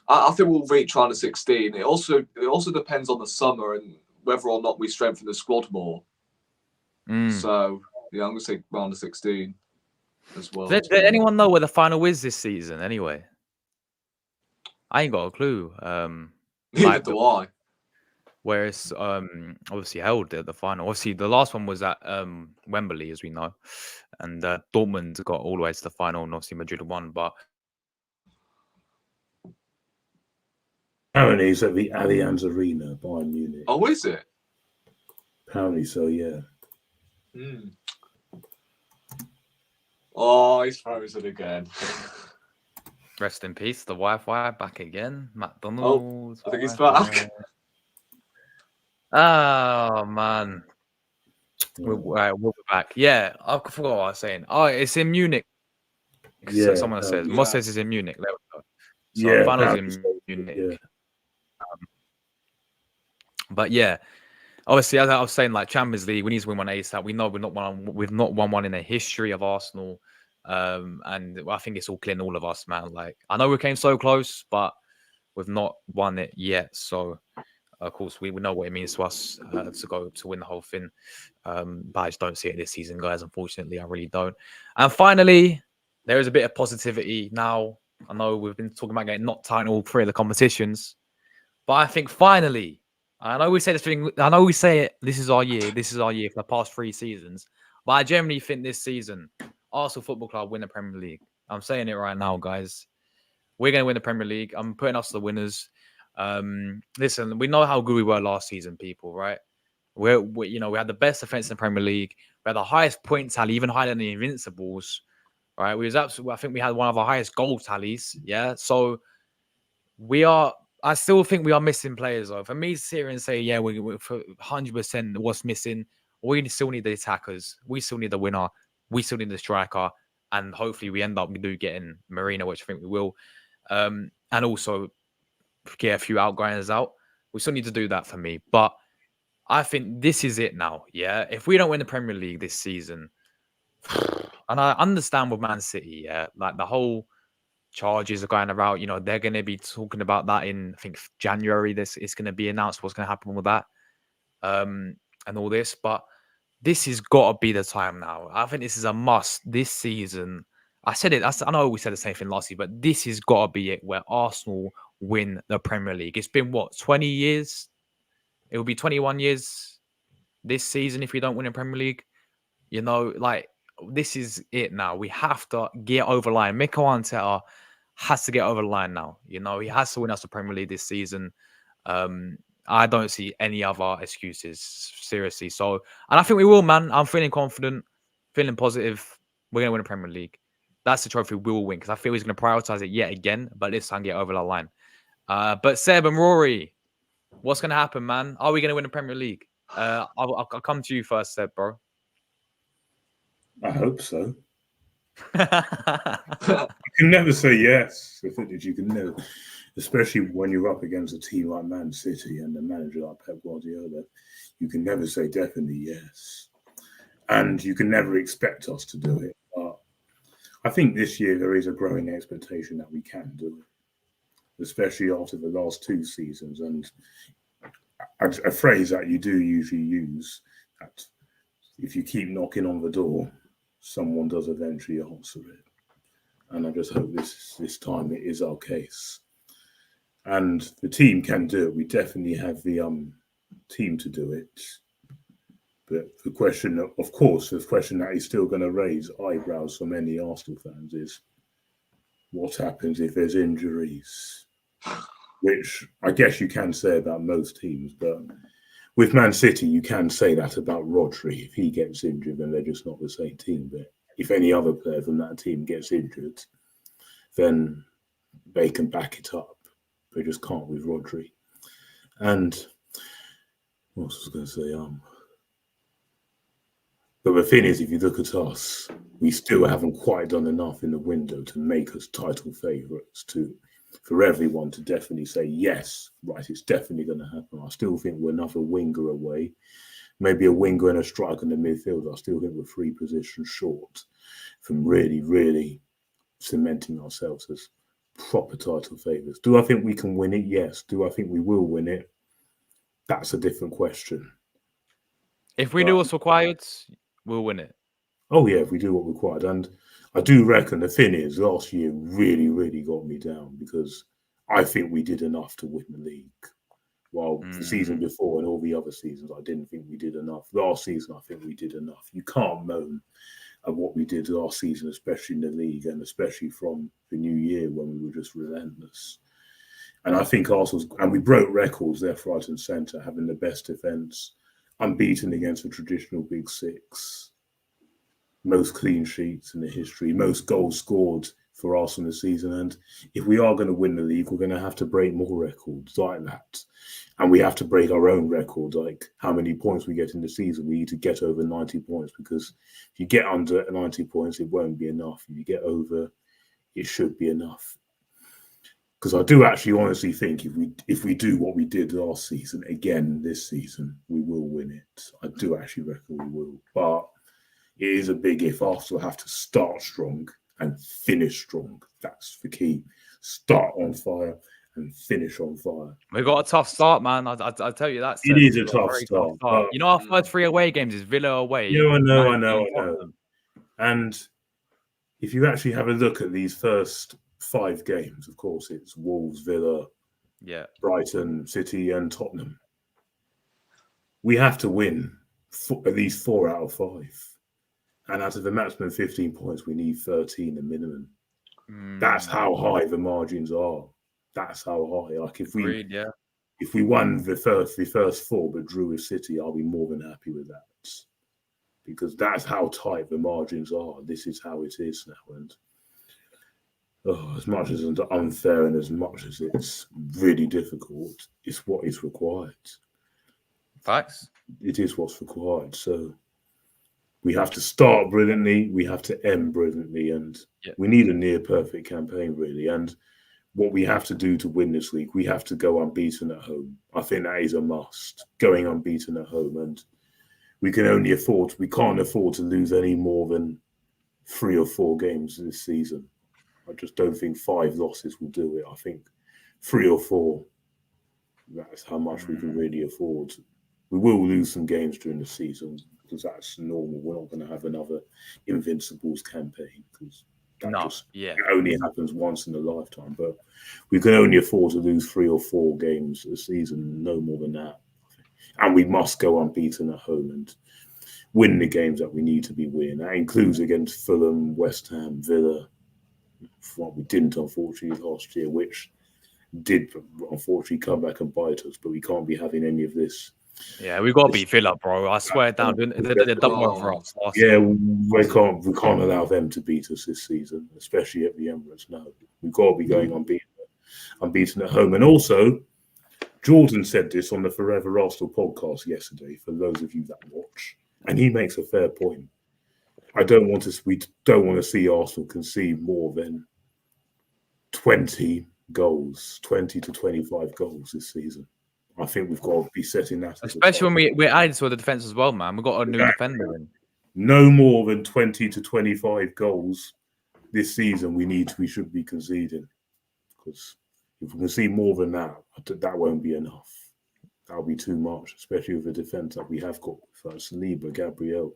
I think we'll reach round of 16. It also depends on the summer and whether or not we strengthen the squad more. So yeah, I'm gonna say round of 16 as well. Does anyone know where the final is this season? Anyway, I ain't got a clue. Neither do I. Where it's obviously held at the final. Obviously, the last one was at Wembley, as we know, and Dortmund got all the way to the final, and obviously Madrid won. But Apparently, it's at the Allianz Arena, Bayern Munich. Oh, is it? Apparently so, yeah. Oh, he's frozen again. rest in peace, the Wi-Fi back again. McDonald's. I think he's back. Oh man, we'll be back. Yeah, I forgot what I was saying. Oh, it's in Munich. Yeah, someone says. yeah. Moss says it's in Munich. There we go. So Yeah, finals apparently in so, Munich. yeah. But yeah, obviously, as I was saying, like Champions League, we need to win one ASAP. We know we've not won one in the history of Arsenal, and I think it's all clear in all of us, man. Like I know we came so close, but we've not won it yet. So of course, we know what it means to us to go to win the whole thing. But I just don't see it this season, guys. Unfortunately, I really don't. And finally, there is a bit of positivity now. I know we've been talking about getting knocked out in all 3 of the competitions, but I think finally, I know we say this thing. I know we say it. This is our year. This is our year for the past 3 seasons. But I generally think this season, Arsenal Football Club win the Premier League. I'm saying it right now, guys. We're going to win the Premier League. I'm putting us the winners. Listen, we know how good we were last season, people, right? We had the best defense in the Premier League. We had the highest point tally, even higher than the Invincibles, right? I think we had one of our highest goal tallies. Yeah. So I still think we are missing players, though. For me to sit here and say, yeah, we for 100% what's missing, we still need the attackers. We still need the winner. We still need the striker. And hopefully we end up getting Marina, which I think we will. And also get a few outgoings out. We still need to do that for me. But I think this is it now. Yeah. If we don't win the Premier League this season, and I understand with Man City, yeah, like the whole charges are going around. They're going to be talking about that in, I think, January. This is going to be announced what's going to happen with that, and all this. But this has got to be the time now. I think this is a must this season. I said it. I know we said the same thing last year, but this has got to be it, where Arsenal win the Premier League. It's been what, 20 years? It will be 21 years this season if we don't win a Premier League. You know, like this is it now. We have to get over the line. Mikel Arteta has to get over the line now. You know, he has to win us the Premier League this season. I don't see any other excuses, seriously. So, and I think we will, man. I'm feeling confident, feeling positive. We're going to win the Premier League. That's the trophy we will win because I feel he's going to prioritize it yet again, but this time get over the line. But Seb and Rory, what's going to happen, man? Are we going to win the Premier League? I'll come to you first, Seb, bro. I hope so. You can never say yes. The thing is, you can never, especially when you're up against a team like Man City and a manager like Pep Guardiola, you can never say definitely yes. And you can never expect us to do it. But I think this year there is a growing expectation that we can do it, especially after the last 2 seasons. And a phrase that you do usually use, that if you keep knocking on the door, someone does eventually answer it. And I just hope this time it is our case. And the team can do it. We definitely have the team to do it. But the question, of course, the question that is still going to raise eyebrows for many Arsenal fans is, what happens if there's injuries? Which I guess you can say about most teams, but with Man City, you can say that about Rodri. If he gets injured, then they're just not the same team. But if any other player from that team gets injured, then they can back it up. They just can't with Rodri. And what else was I going to say? But the thing is, if you look at us, we still haven't quite done enough in the window to make us title favourites, for everyone to definitely say, yes, right, it's definitely going to happen. I still think we're another winger away, maybe a winger and a striker in the midfield. I still think we're 3 positions short from really, really cementing ourselves as proper title favourites. Do I think we can win it? Yes. Do I think we will win it? That's a different question. If we do what's required, we'll win it. Oh, yeah, if we do what required. And I do reckon the thing is, last year really, really got me down because I think we did enough to win the league. While the season before and all the other seasons, I didn't think we did enough. Last season, I think we did enough. You can't moan at what we did last season, especially in the league and especially from the new year when we were just relentless. And I think Arsenal's, and we broke records left, right, and centre, having the best defence, unbeaten against the traditional Big Six, most clean sheets in the history, most goals scored for Arsenal this season. And if we are going to win the league, we're going to have to break more records like that. And we have to break our own record, like how many points we get in the season. We need to get over 90 points because if you get under 90 points, it won't be enough. If you get over, it should be enough. Because I do actually honestly think if we do what we did last season again this season, we will win it. I do actually reckon we will. But it is a big if. Arsenal have to start strong and finish strong. That's the key. Start on fire and finish on fire. We got a tough start, man. I'll tell you that. It is a tough start. You know, our first 3 away games is Villa away. Yeah, I know. And if you actually have a look at these first 5 games, of course, it's Wolves, Villa, Brighton, City, and Tottenham. We have to win at least 4 out of 5. And out of the maximum 15 points, we need 13 a minimum. That's how high the margins are. That's how high. Like if we won the first 4 but drew with City, I'll be more than happy with that. Because that's how tight the margins are. This is how it is now. And as much as it's unfair and as much as it's really difficult, it's what is required. Facts. It is what's required. So we have to start brilliantly. We have to end brilliantly. And we need a near perfect campaign, really. And what we have to do to win this league, we have to go unbeaten at home. I think that is a must, going unbeaten at home. And we can't afford to lose any more than 3 or 4 games this season. I just don't think 5 losses will do it. I think 3 or 4, that's how much we can really afford. We will lose some games during the season because that's normal. We're not going to have another Invincibles campaign because It only happens once in a lifetime. But we can only afford to lose 3 or 4 games a season, no more than that. And we must go unbeaten at home and win the games that we need to be winning. That includes against Fulham, West Ham, Villa. What we didn't, unfortunately, last year, which did unfortunately come back and bite us. But we can't be having any of this. Yeah, we've got to beat Villa, bro. I swear down. They're done well for us. We can't allow them to beat us this season, especially at the Emirates. No, we've got to be going unbeaten at home. And also, Jordan said this on the Forever Arsenal podcast yesterday. For those of you that watch, and he makes a fair point. We don't want to see Arsenal concede more than 20 goals, 20 to 25 goals this season. I think we've got to be setting that. Especially when we're adding to the defence as well, man. We've got a new defender in. No more than 20 to 25 goals this season we should be conceding. Because if we can see more than that, that won't be enough. That'll be too much, especially with the defence that we have got. Saliba, Gabriel,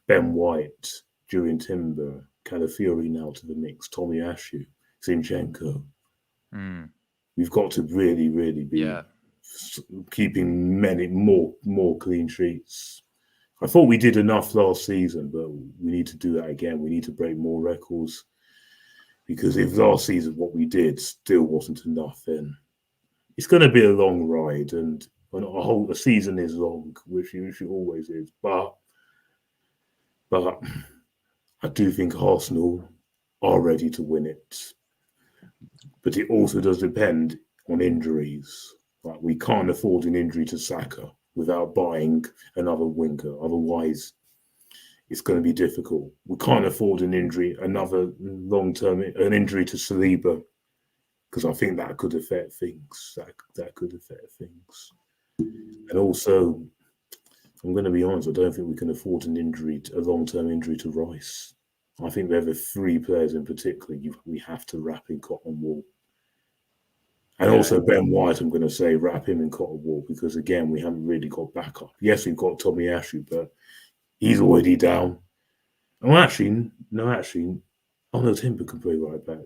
Ben White, Julian Timber, Calafiori now to the mix, Tommy Ashew, Zinchenko. We've got to really, really be keeping many more clean sheets. I thought we did enough last season, but we need to do that again. We need to break more records, because if last season what we did still wasn't enough, then it's going to be a long ride, and a season is long, which usually always is. But I do think Arsenal are ready to win it. But it also does depend on injuries. Like, we can't afford an injury to Saka without buying another winger. Otherwise, it's going to be difficult. We can't afford an injury to Saliba, because I think that could affect things. That could affect things. And also, I'm going to be honest, I don't think we can afford a long-term injury to Rice. I think there are 3 players in particular we have to wrap in cotton wool. And also Ben White, I'm going to say wrap him in cotton wool, because again, we haven't really got backup. Yes, we've got Tommy Ashew, but he's already down. Oh, no, Timber can play right back.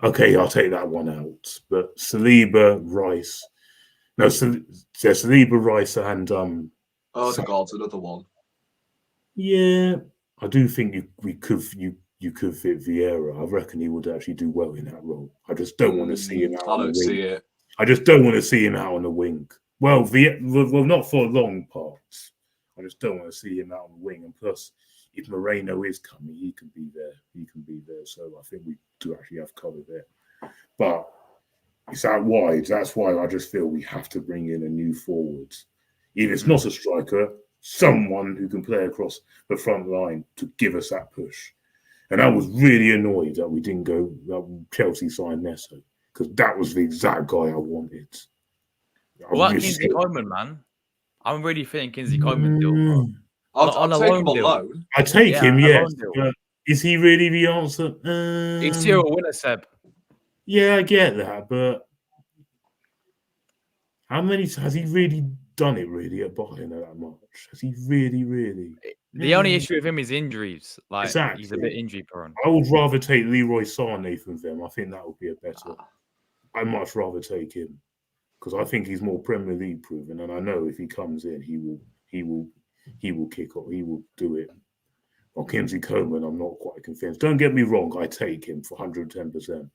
Okay, I'll take that one out. But Saliba, Rice. No, Saliba, Rice, and Odegaard's another one. Yeah, I do think you could fit Vieira. I reckon he would actually do well in that role. I just don't want to see him out on the wing. See it. I just don't want to see him out on the wing. Well, not for long parts. I just don't want to see him out on the wing. And plus, if Moreno is coming, he can be there. So I think we do actually have cover there. But it's out wide. That's why I just feel we have to bring in a new forward. If it's not a striker, someone who can play across the front line to give us that push. And I was really annoyed that we didn't go, that Chelsea signed Neto, because that was the exact guy I wanted. What Kingsley Coman, man? I'm really feeling Kingsley Coman deal, bro. I'll take him on loan. I take him, yes. But is he really the answer? He's still a winner, Seb. Yeah, I get that, but how many has he really done it really at Bayern that much? Has he really? The only issue with him is injuries. Like, exactly. He's a bit injury prone. I would rather take Leroy Sané from them. I think that would be a better. I'd much rather take him, because I think he's more Premier League proven, and I know if he comes in, he will kick off. He will do it. Well, Kingsley Coman, I'm not quite convinced. Don't get me wrong, I take him for 110%,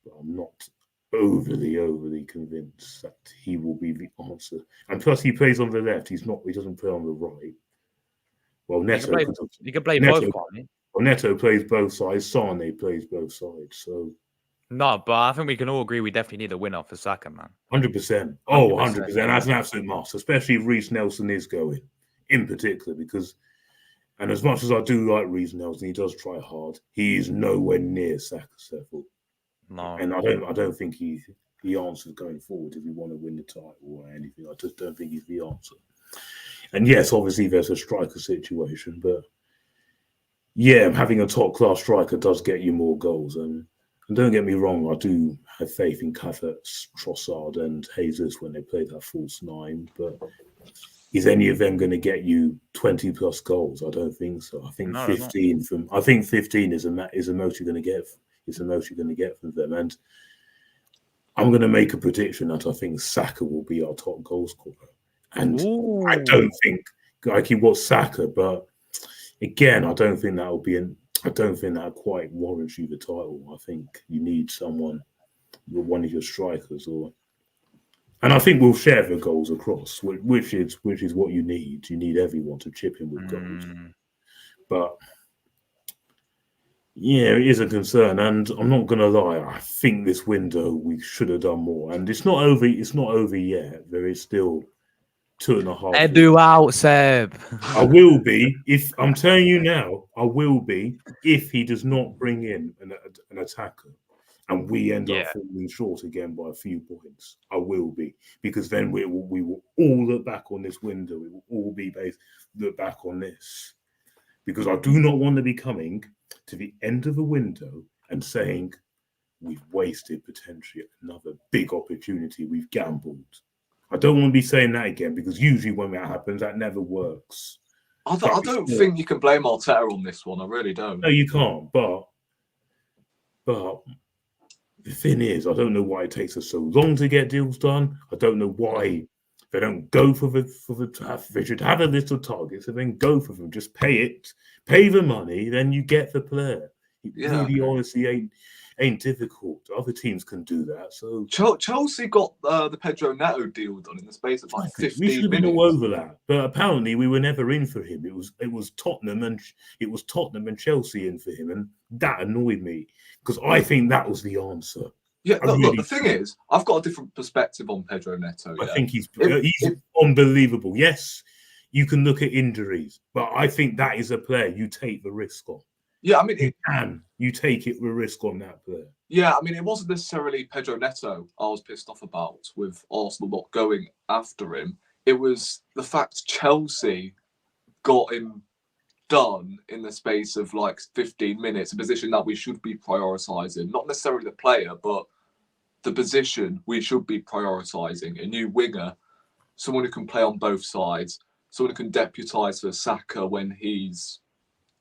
but I'm not overly convinced that he will be the answer. And plus, he plays on the left. He doesn't play on the right. Well, Neto he can play both, can't he? Well, Neto plays both sides. Sané plays both sides. So no, but I think we can all agree we definitely need a winner for Saka, man. 100%. Oh, 100%. That's an absolute must, especially if Reece Nelson is going, in particular, because, and as much as I do like Reece Nelson, he does try hard. He is nowhere near Saka's level. No. And I don't think he answers going forward if we want to win the title or anything. I just don't think he's the answer. And yes, obviously there's a striker situation, but yeah, having a top class striker does get you more goals. And don't get me wrong, I do have faith in Havertz, Trossard, and Jesus when they play that false 9. But is any of them going to get you 20 plus goals? I don't think so. I think No, 15 from. I think 15 is the most you're going to get. Is the most you're going to get from them. And I'm going to make a prediction that I think Saka will be our top goal scorer. And I don't think like he was Saka, but again, I don't think that will be I don't think that quite warrants you the title. I think you need someone, one of your strikers, and I think we'll share the goals across, which is what you need. You need everyone to chip in with goals. But yeah, it is a concern, and I'm not going to lie. I think this window we should have done more, and it's not over. It's not over yet. There is still 2.5 weeks. Edu out, Seb. I will be if I'm telling you now. I will be if he does not bring in an attacker, and we end up falling short again by a few points. I will be, because then we will all look back on this window. We will all be look back on this, because I do not want to be coming to the end of the window and saying we've wasted potentially another big opportunity. We've gambled. I don't want to be saying that again, because usually when that happens, that never works. I don't think you can blame Arteta on this one. I really don't. No, you can't. But the thing is, I don't know why it takes us so long to get deals done. I don't know why they don't go for they should have a list of targets and then go for them. Just pay the money, then you get the player. It really honestly ain't difficult. Other teams can do that. So Chelsea got the Pedro Neto deal done in the space of like 15 we should have minutes. been all over that, but apparently we were never in for him. It was Tottenham and Chelsea in for him, and that annoyed me, because I think that was the answer. Yeah, look, the thing is, I've got a different perspective on Pedro Neto. I think he's unbelievable. Yes, you can look at injuries, but I think that is a player you take the risk on. Yeah, I mean, you take the risk on that player. Yeah, I mean, it wasn't necessarily Pedro Neto I was pissed off about with Arsenal not going after him. It was the fact Chelsea got him done in the space of like 15 minutes, a position that we should be prioritising. Not necessarily the player, but the position we should be prioritising. A new winger, someone who can play on both sides, someone who can deputise for Saka when he's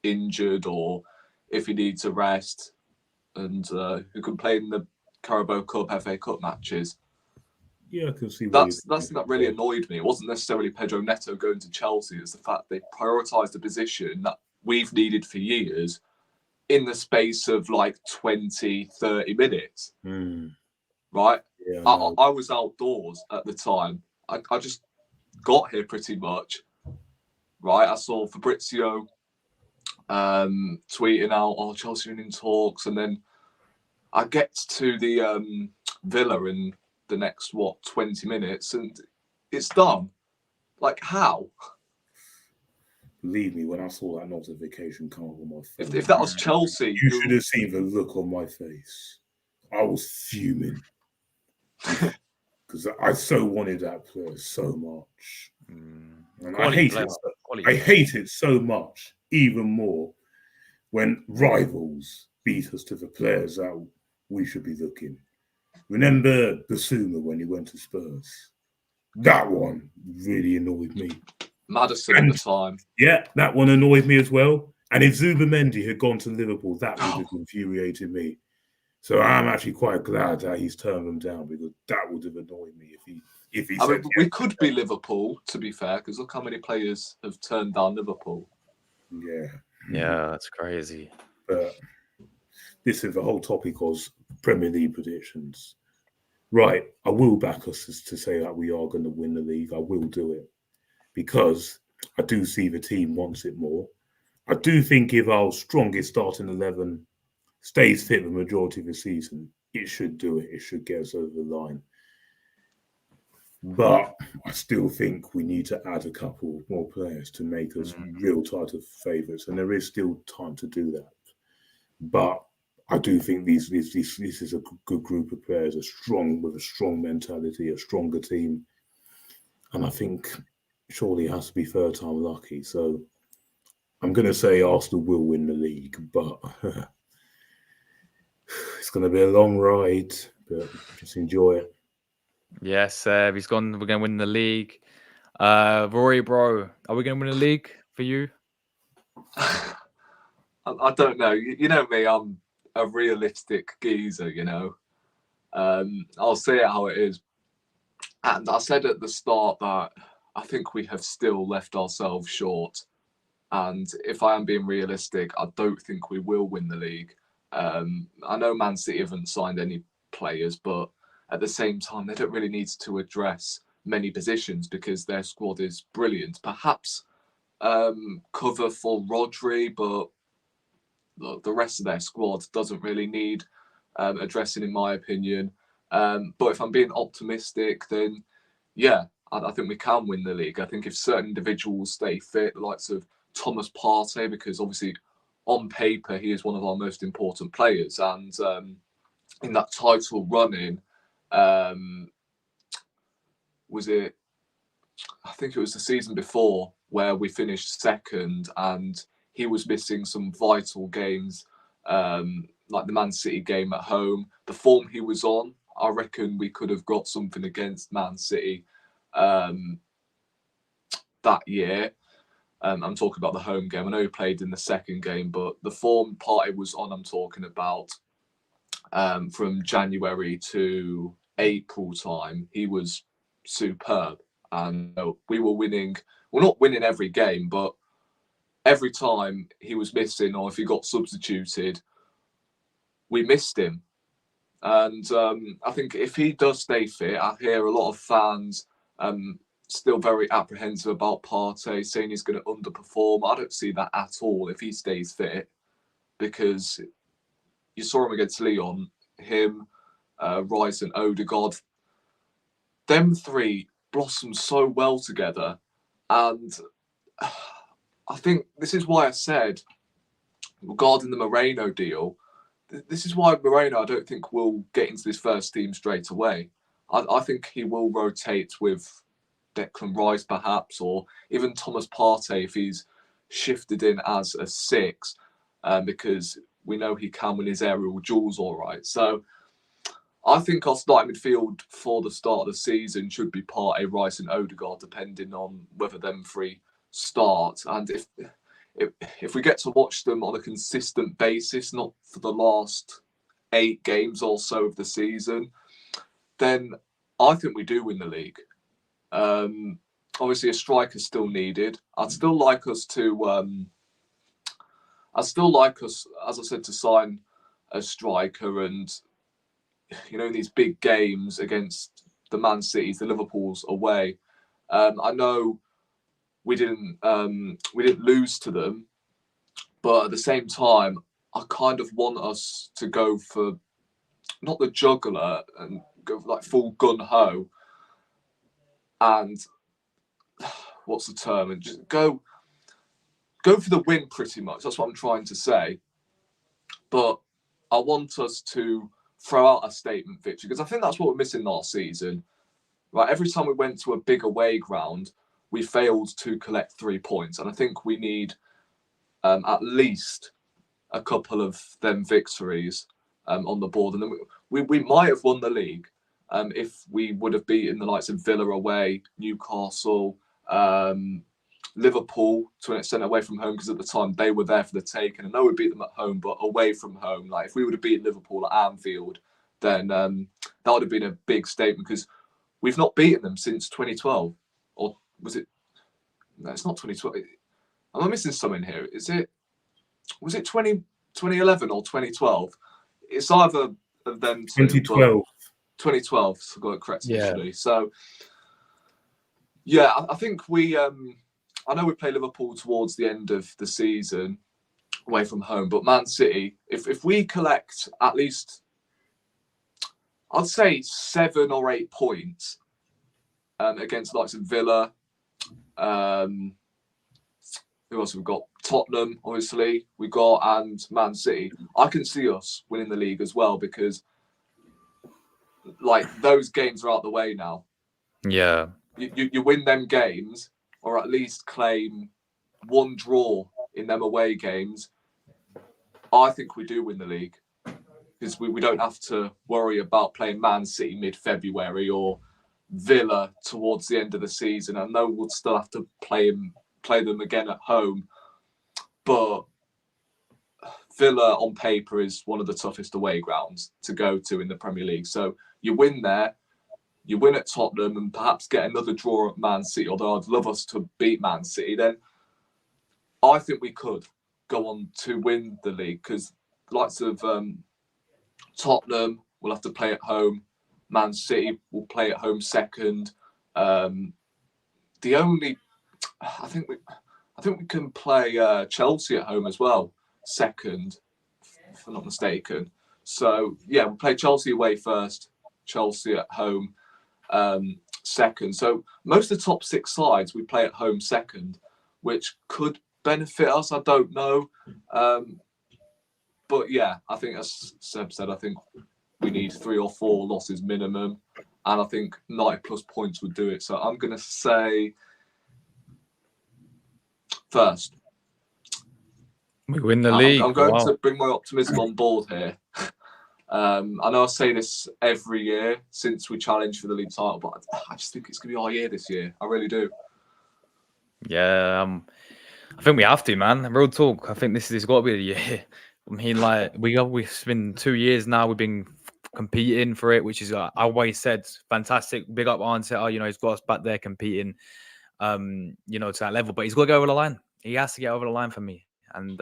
injured or if he needs a rest, and who can play in the Carabao Cup, FA Cup matches. Yeah, I can see that really annoyed me. It wasn't necessarily Pedro Neto going to Chelsea. It's the fact they prioritised a position that we've needed for years in the space of like 20, 30 minutes. Right? Yeah, I was outdoors at the time. I just got here pretty much. Right? I saw Fabrizio tweeting out, "Oh, Chelsea are in talks," and then I get to the Villa in the next 20 minutes, and it's done. Like, how? Believe me, when I saw that notification come up on my phone, if that was Chelsea, you should have seen the look on my face. I was fuming because I so wanted that player so much, and I hate it so much. Even more when rivals beat us to the players that we should be looking. Remember Basuma when he went to Spurs? That one really annoyed me. Maddison at the time. Yeah, that one annoyed me as well. And if Zubimendi had gone to Liverpool, that would have infuriated me. So I'm actually quite glad that he's turned them down, because that would have annoyed me if he said, we could be Liverpool, to be fair, because look how many players have turned down Liverpool. Yeah, that's crazy. But this is the whole topic was Premier League predictions. Right, I will back us to say that we are going to win the league. I will do it, because I do see the team wants it more. I do think if our strongest starting 11 stays fit the majority of the season, it should do it. It should get us over the line. But I still think we need to add a couple more players to make us real title favourites, and there is still time to do that. But I do think this is a good group of players, with a strong mentality, a stronger team, and I think surely it has to be third time lucky. So I'm going to say Arsenal will win the league, but it's going to be a long ride. But just enjoy it. Yes, he's gone. We're going to win the league. Rory, bro, are we going to win the league for you? I don't know. You know me, I'm a realistic geezer, you know. I'll say it how it is. And I said at the start that I think we have still left ourselves short. And if I am being realistic, I don't think we will win the league. I know Man City haven't signed any players, but at the same time, they don't really need to address many positions because their squad is brilliant. Perhaps cover for Rodri, but the rest of their squad doesn't really need addressing, in my opinion. But if I'm being optimistic, then yeah, I think we can win the league. I think if certain individuals stay fit, the likes of Thomas Partey, because obviously on paper he is one of our most important players, and in that title running, was it? I think it was the season before where we finished second, and he was missing some vital games, like the Man City game at home. The form he was on, I reckon we could have got something against Man City that year. I'm talking about the home game. I know he played in the second game, but the form Partey was on, I'm talking about from January to April time, he was superb. And we were winning, well, not winning every game, but every time he was missing or if he got substituted, we missed him. And I think if he does stay fit, I hear a lot of fans still very apprehensive about Partey, saying he's going to underperform. I don't see that at all if he stays fit, because you saw him against Lyon, him, Rice and Odegaard. Them three blossomed so well together. And I think this is why I said, regarding the Moreno deal, this is why Moreno, I don't think, will get into this first team straight away. I think he will rotate with Declan Rice perhaps, or even Thomas Partey if he's shifted in as a six, because we know he can win his aerial duels all right. So I think our starting midfield for the start of the season should be Partey, Rice and Odegaard, depending on whether them three start. And if we get to watch them on a consistent basis, not for the last 8 games or so of the season, then I think we do win the league. Obviously, a striker still needed. I'd still like us, as I said, to sign a striker, and you know, in these big games against the Man Cities, the Liverpools away. I know we didn't lose to them, but at the same time, I kind of want us to go for not the juggler and go for like full gun ho, and what's the term, and just go for the win pretty much. That's what I'm trying to say. But I want us to throw out a statement victory, because I think that's what we're missing last season. Right, every time we went to a big away ground, we failed to collect 3 points, and I think we need at least a couple of them victories on the board, and then we might have won the league if we would have beaten the likes of Villa away, Newcastle, Liverpool to an extent away from home, because at the time they were there for the take, and I know we beat them at home, but away from home, like if we would have beaten Liverpool at Anfield, then that would have been a big statement, because we've not beaten them since 2012, or was it? No, it's not 2012. Am I missing something here? Was it 2011 or 2012? It's either of them two. 2012. 2012, so I got it correct initially. Yeah. So, yeah, I think I know we play Liverpool towards the end of the season away from home, but Man City, if we collect at least, I'd say 7 or 8 points against the likes of Villa, who else have we got? Tottenham, obviously, and Man City. I can see us winning the league as well, because like those games are out the way now. Yeah. You win them games, or at least claim 1 draw in them away games. I think we do win the league, because we don't have to worry about playing Man City mid-February or Villa towards the end of the season. I know we'll still have to play them again at home, but Villa on paper is one of the toughest away grounds to go to in the Premier League. So you win there, you win at Tottenham, and perhaps get another draw at Man City. Although I'd love us to beat Man City, then I think we could go on to win the league, because likes of Tottenham will have to play at home. Man City will play at home second. I think we can play Chelsea at home as well, second, if I'm not mistaken. So yeah, we'll play Chelsea away first, Chelsea at home second. So most of the top 6 sides we play at home second, which could benefit us. I don't know. But yeah, I think as Seb said, I think we need 3 or 4 losses minimum. And I think 90 plus points would do it. So I'm going to say first. We win the league. I'm going to bring my optimism on board here. I know I say this every year since we challenged for the league title, but I just think it's going to be our year this year. I really do. Yeah, I think we have to, man. Real talk. I think this has got to be the year. I mean, like we've been 2 years now. We've been competing for it, which is I always said fantastic. Big up Arteta. He's got us back there competing. To that level, but he's got to go over the line. He has to get over the line for me. And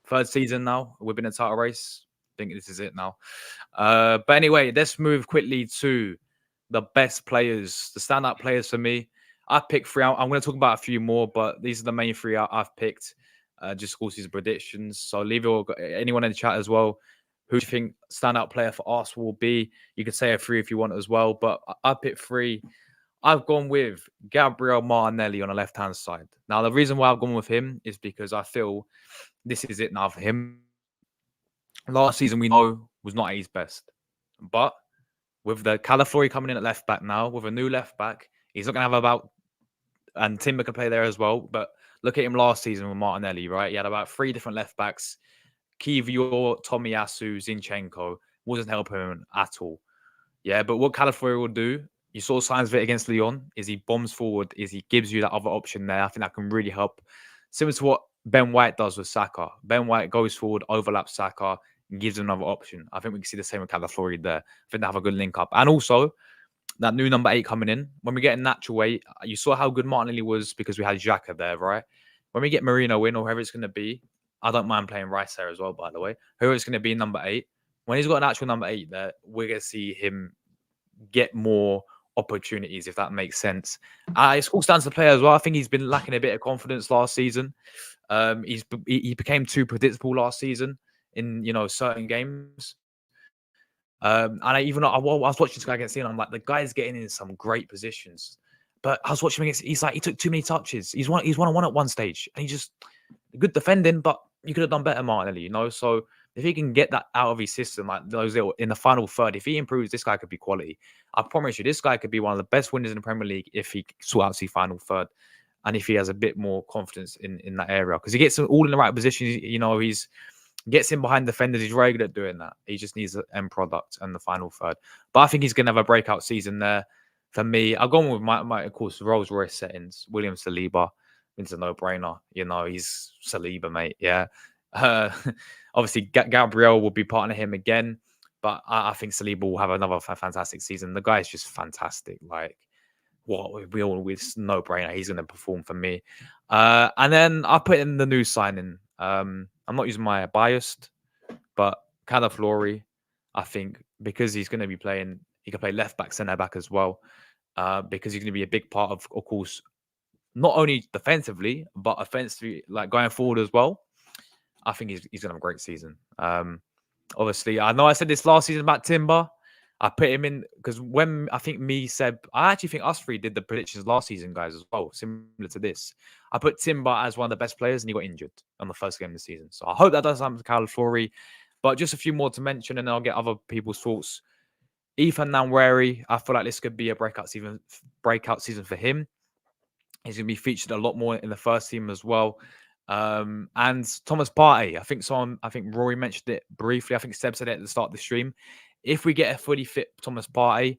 third season now, we've been in a title race. I think this is it now. But anyway, let's move quickly to the best players, the standout players for me. I picked 3 out. I'm going to talk about a few more, but these are the main 3 I've picked. Just of course these are predictions. So leave anyone in the chat as well. Who do you think standout player for Arsenal will be? You could say a 3 if you want as well, but I picked 3. I've gone with Gabriel Martinelli on the left-hand side. Now, the reason why I've gone with him is because I feel this is it now for him. Last season, we know, was not at his best. But with the Calafiori coming in at left-back now, with a new left-back, he's not going to have and Timber can play there as well. But look at him last season with Martinelli, right? He had about 3 different left-backs. Kivior, Tomiyasu, Zinchenko wasn't helping him at all. Yeah, but what Calafiori will do, you saw signs of it against Lyon, is he bombs forward, is he gives you that other option there. I think that can really help. Similar to what Ben White does with Saka. Ben White goes forward, overlaps Saka, and gives him another option. I think we can see the same with Calafiori there. I think they have a good link up. And also, that new number 8 coming in, when we get a natural weight, you saw how good Martinelli was because we had Xhaka there, right? When we get Marino in, or whoever it's going to be, I don't mind playing Rice there as well, by the way. Whoever it's going to be number 8, when he's got an actual number 8 there, we're going to see him get more opportunities, if that makes sense. It's all down to the player as well. I think he's been lacking a bit of confidence last season. He became too predictable last season in certain games. And I was watching this guy against Leon. I'm like, the guy's getting in some great positions, but I was watching him against. He's like, he took too many touches. He's one-on-one at one stage, and he just good defending, but you could have done better, Martinelli. So if he can get that out of his system, like those little in the final third, if he improves, this guy could be quality. I promise you, this guy could be one of the best winners in the Premier League if he sort out the final third, and if he has a bit more confidence in that area, because he gets them all in the right position. He's gets in behind defenders. He's very good at doing that. He just needs the end product and the final third. But I think he's going to have a breakout season there. For me, I've gone with my of course, Rolls Royce settings. William Saliba. It's a no-brainer. He's Saliba, mate. Yeah. Obviously, Gabriel will be part of him again. But I think Saliba will have another fantastic season. The guy is just fantastic. Like, we always no-brainer. He's going to perform for me. And then I put in the new signing. I'm not using my biased, but Calafiori, I think, because he's going to be playing, he can play left back, centre back as well, because he's going to be a big part of course, not only defensively, but offensively, like going forward as well. I think he's going to have a great season. Obviously, I know I said this last season about Timber. I put him in because when I think I actually think us 3 did the predictions last season, guys, as well, similar to this. I put Timber as one of the best players, and he got injured on the first game of the season. So I hope that does happen to Calafiori. But just a few more to mention, and then I'll get other people's thoughts. Ethan Nwaneri, I feel like this could be a breakout season for him. He's going to be featured a lot more in the first team as well. And Thomas Partey, I think Rory mentioned it briefly. I think Seb said it at the start of the stream. If we get a fully fit Thomas Partey,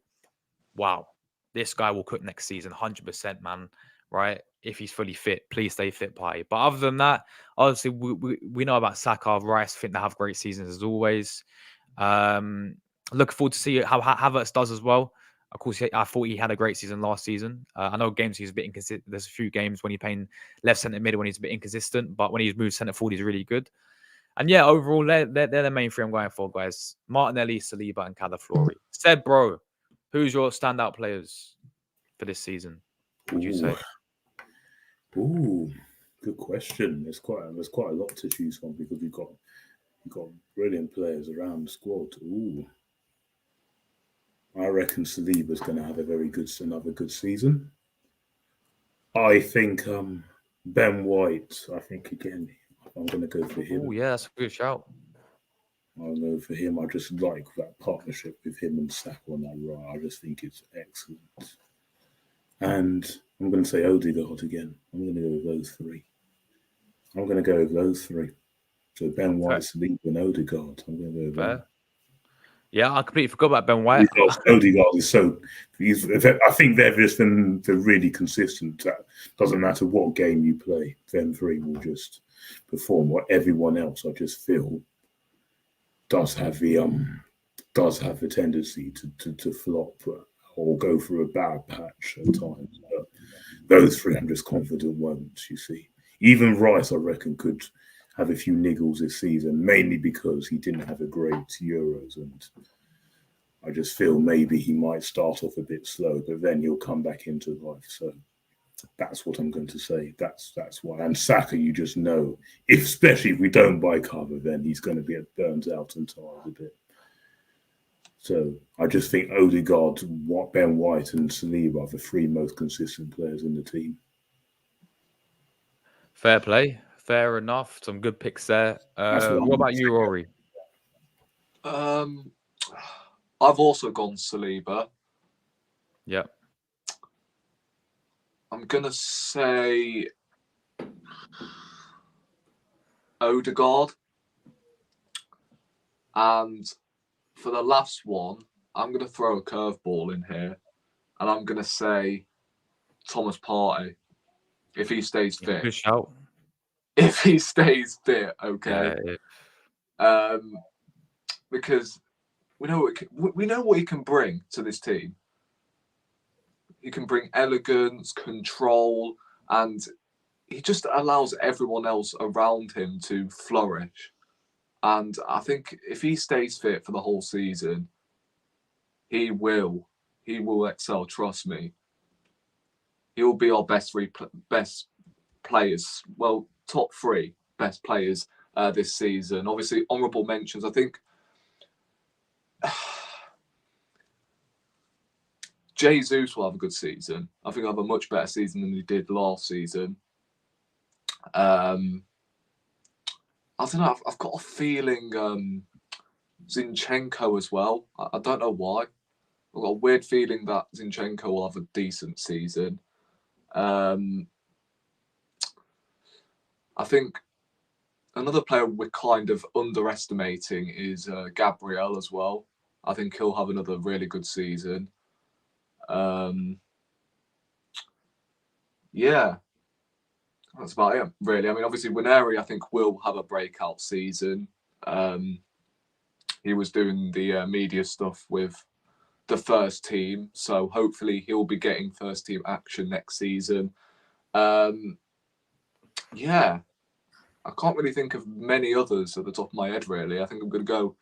wow, this guy will cook next season, 100%, man. Right? If he's fully fit, please stay fit, Partey. But other than that, obviously, we know about Saka, Rice. I think they have great seasons as always. Looking forward to see how Havertz does as well. Of course, I thought he had a great season last season. I know games he's a bit inconsistent. There's a few games when he's playing left centre mid when he's a bit inconsistent, but when he's moved centre forward, he's really good. And yeah, overall, they're the main three I'm going for, guys. Martinelli, Saliba, and Calafiori. Said, bro, who's your standout players for this season? Would you say? Ooh, good question. There's quite a lot to choose from because you've got brilliant players around the squad. Ooh, I reckon Saliba's going to have another good season. I think Ben White. I think again, I'm going to go for him. Oh yeah, that's a good shout. I'll go for him. I just like that partnership with him and Saka on that right. I just think it's excellent. And I'm going to say Odegaard again. I'm going to go with those three. So Ben White, Saliba, and Odegaard. I'm going to go with Fair. them. Yeah, I completely forgot about Ben White. Because Odegaard is so. I think they're really consistent. That doesn't matter what game you play. Them three will just perform. What everyone else, I just feel, does have the tendency to flop or go through a bad patch at times. But those three, I'm just confident won't. You see, even Rice, I reckon, could have a few niggles this season, mainly because he didn't have a great Euros, and I just feel maybe he might start off a bit slow, but then he'll come back into life. So that's what I'm going to say. That's why. And Saka, you just know, especially if we don't buy cover, then he's going to get burnt out and tired a bit. So I just think Odegaard, Ben White, and Saliba are the three most consistent players in the team. Fair play. Fair enough. Some good picks there. What about you, Rory? I've also gone Saliba. Yeah. I'm going to say Odegaard. And for the last one, I'm going to throw a curveball in here. And I'm going to say Thomas Partey, if he stays fit. Good shout. If he stays fit, okay. Yeah. Because we know what he can bring to this team. He can bring elegance, control, and he just allows everyone else around him to flourish. And I think if he stays fit for the whole season, he will excel. Trust me. He will be our best players. Well, top three best players this season. Obviously, honourable mentions. I think Jesus will have a good season. I think he'll have a much better season than he did last season. I don't know. I've got a feeling Zinchenko as well. I don't know why. I've got a weird feeling that Zinchenko will have a decent season. I think another player we're kind of underestimating is Gabriel as well. I think he'll have another really good season. Yeah, that's about it, really. I mean, obviously, Winery, I think, will have a breakout season. He was doing the media stuff with the first team, so hopefully he'll be getting first team action next season. Yeah, I can't really think of many others at the top of my head, really. I think I'm going to go...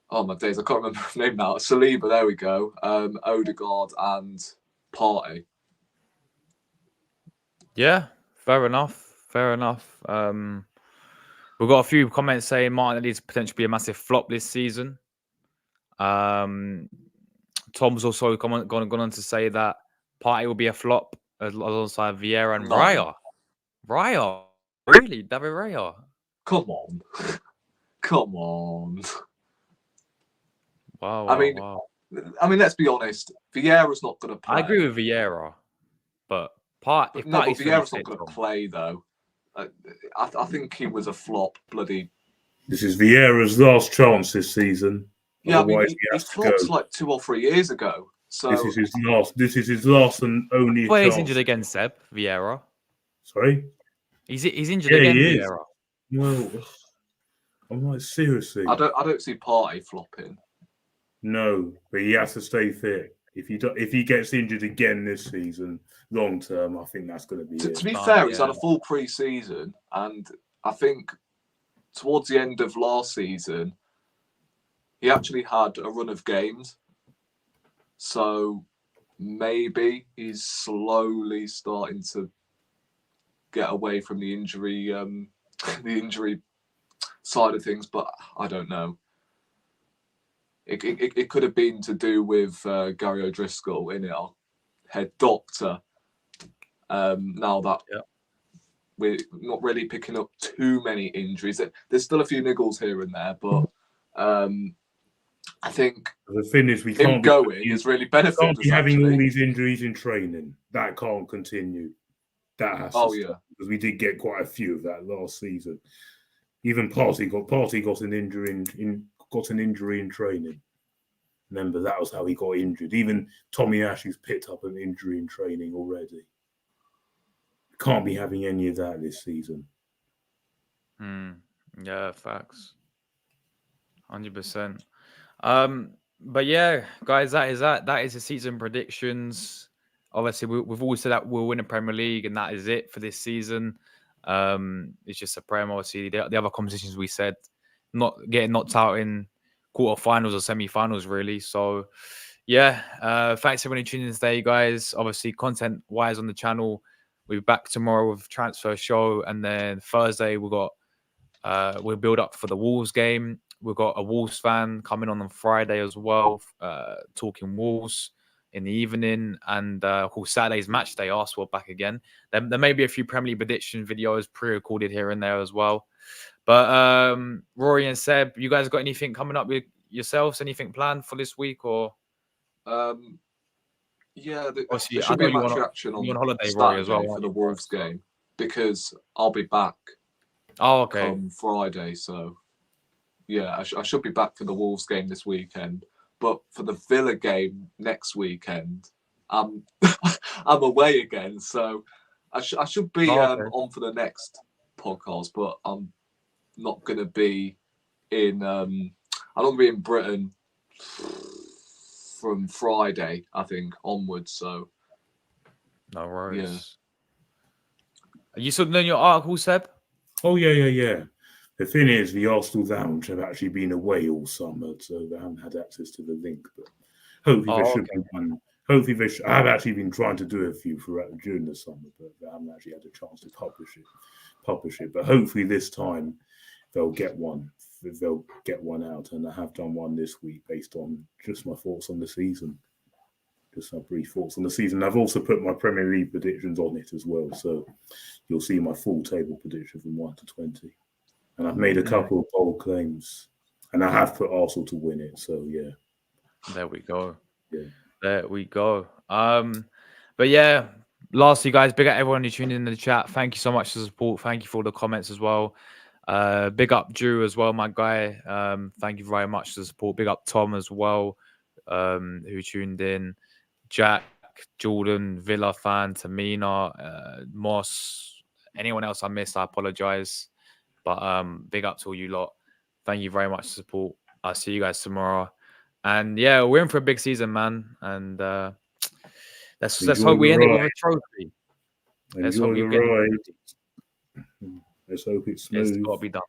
oh, my days, I can't remember his name now. Saliba, there we go. Odegaard and Partey. Yeah, fair enough. We've got a few comments saying Martinelli's potentially be a massive flop this season. Tom's also gone on to say that Partey will be a flop alongside Vieira and Raya. Raya? Really? David Raya? Come on. Come on. Wow. I mean, let's be honest. Vieira's not going to play. I agree with Vieira, but Vieira's not going to play, though. I think he was a flop. Bloody. This is Vieira's last chance this season. Yeah, I mean, Otherwise, he he has to go. flopped like 2 or 3 years ago. So This is his last. This is his last and only Well, he's chance. injured again, Seb Vieira. Sorry. He's injured Yeah, again, he is. Vieira. Well, I'm like, seriously. I don't see Partey flopping. No, but he has to stay fit. If he gets injured again this season, long term, I think that's going to be To it. be Done, fair, he's yeah. had a full pre-season, and I think towards the end of last season, he actually had a run of games. So maybe he's slowly starting to get away from the injury, the injury side of things. But I don't know. It could have been to do with Gary O'Driscoll, in it, our head doctor. Now that Yeah. we're not really picking up too many injuries, there's still a few niggles here and there, but I think The thing is, we him can't be going has really benefited us. having all Actually, these injuries in training. That can't continue. That has to stop, because we did get quite a few of that last season. Even Partey got an injury in training. Remember, that was how he got injured. Even Tommy Ashley's picked up an injury in training already. Can't be having any of that this season. Yeah, facts. 100%. But yeah, guys, that is the season predictions. Obviously, we've always said that we'll win a Premier League, and that is it for this season. It's just a Prem. Obviously, the other competitions we said not getting knocked out in quarterfinals or semi-finals, really. So, yeah, thanks everyone who tuned in today, guys. Obviously, content-wise on the channel, we'll be back tomorrow with transfer show, and then Thursday we'll build up for the Wolves game. We've got a Wolves fan coming on Friday as well, talking Wolves in the evening, and of course Saturday's match day. Arsenal back again. There may be a few Premier League prediction videos pre-recorded here and there as well. But Rory and Seb, you guys got anything coming up with yourselves? Anything planned for this week or? Yeah, Obviously, there I should know be a you match on reaction on holiday, Rory, as well, Saturday for aren't the you? Wolves game, because I'll be back Oh, okay. come Friday. So yeah, I should be back for the Wolves game this weekend. But for the Villa game next weekend, I'm I'm away again. So I should be Okay. on for the next podcast, but I'm not going to be in. I'm not going to be in Britain from Friday, I think, onwards. So No worries. Yeah. Are you still doing your article, Seb? Oh, yeah. The thing is, the Arsenal Lounge have actually been away all summer, so they haven't had access to the link. But hopefully there should be one. Hopefully I have actually been trying to do a few during the summer, but I haven't actually had a chance to publish it. But hopefully this time they'll get one. They'll get one out, and I have done one this week based on just my thoughts on the season. Just some brief thoughts on the season. I've also put my Premier League predictions on it as well, so you'll see my full table prediction from 1 to 20. And I've made a couple of bold claims, and I have put Arsenal to win it. So yeah, there we go. Yeah, there we go. But yeah, lastly, guys, big up everyone who tuned in the chat. Thank you so much for the support. Thank you for all the comments as well. Big up Drew as well, my guy. Thank you very much for the support. Big up Tom as well, who tuned in. Jack, Jordan, Villa fan, Tamina, Moss, anyone else I missed, I apologize. But big up to all you lot. Thank you very much for support. I'll see you guys tomorrow. And yeah, we're in for a big season, man. And let's hope we end it with a trophy. Enjoy the ride. Let's hope it's smooth. It's got to be done.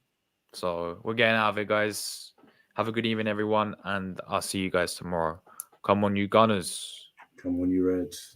So we're getting out of it, guys. Have a good evening, everyone. And I'll see you guys tomorrow. Come on, you Gunners. Come on, you Reds.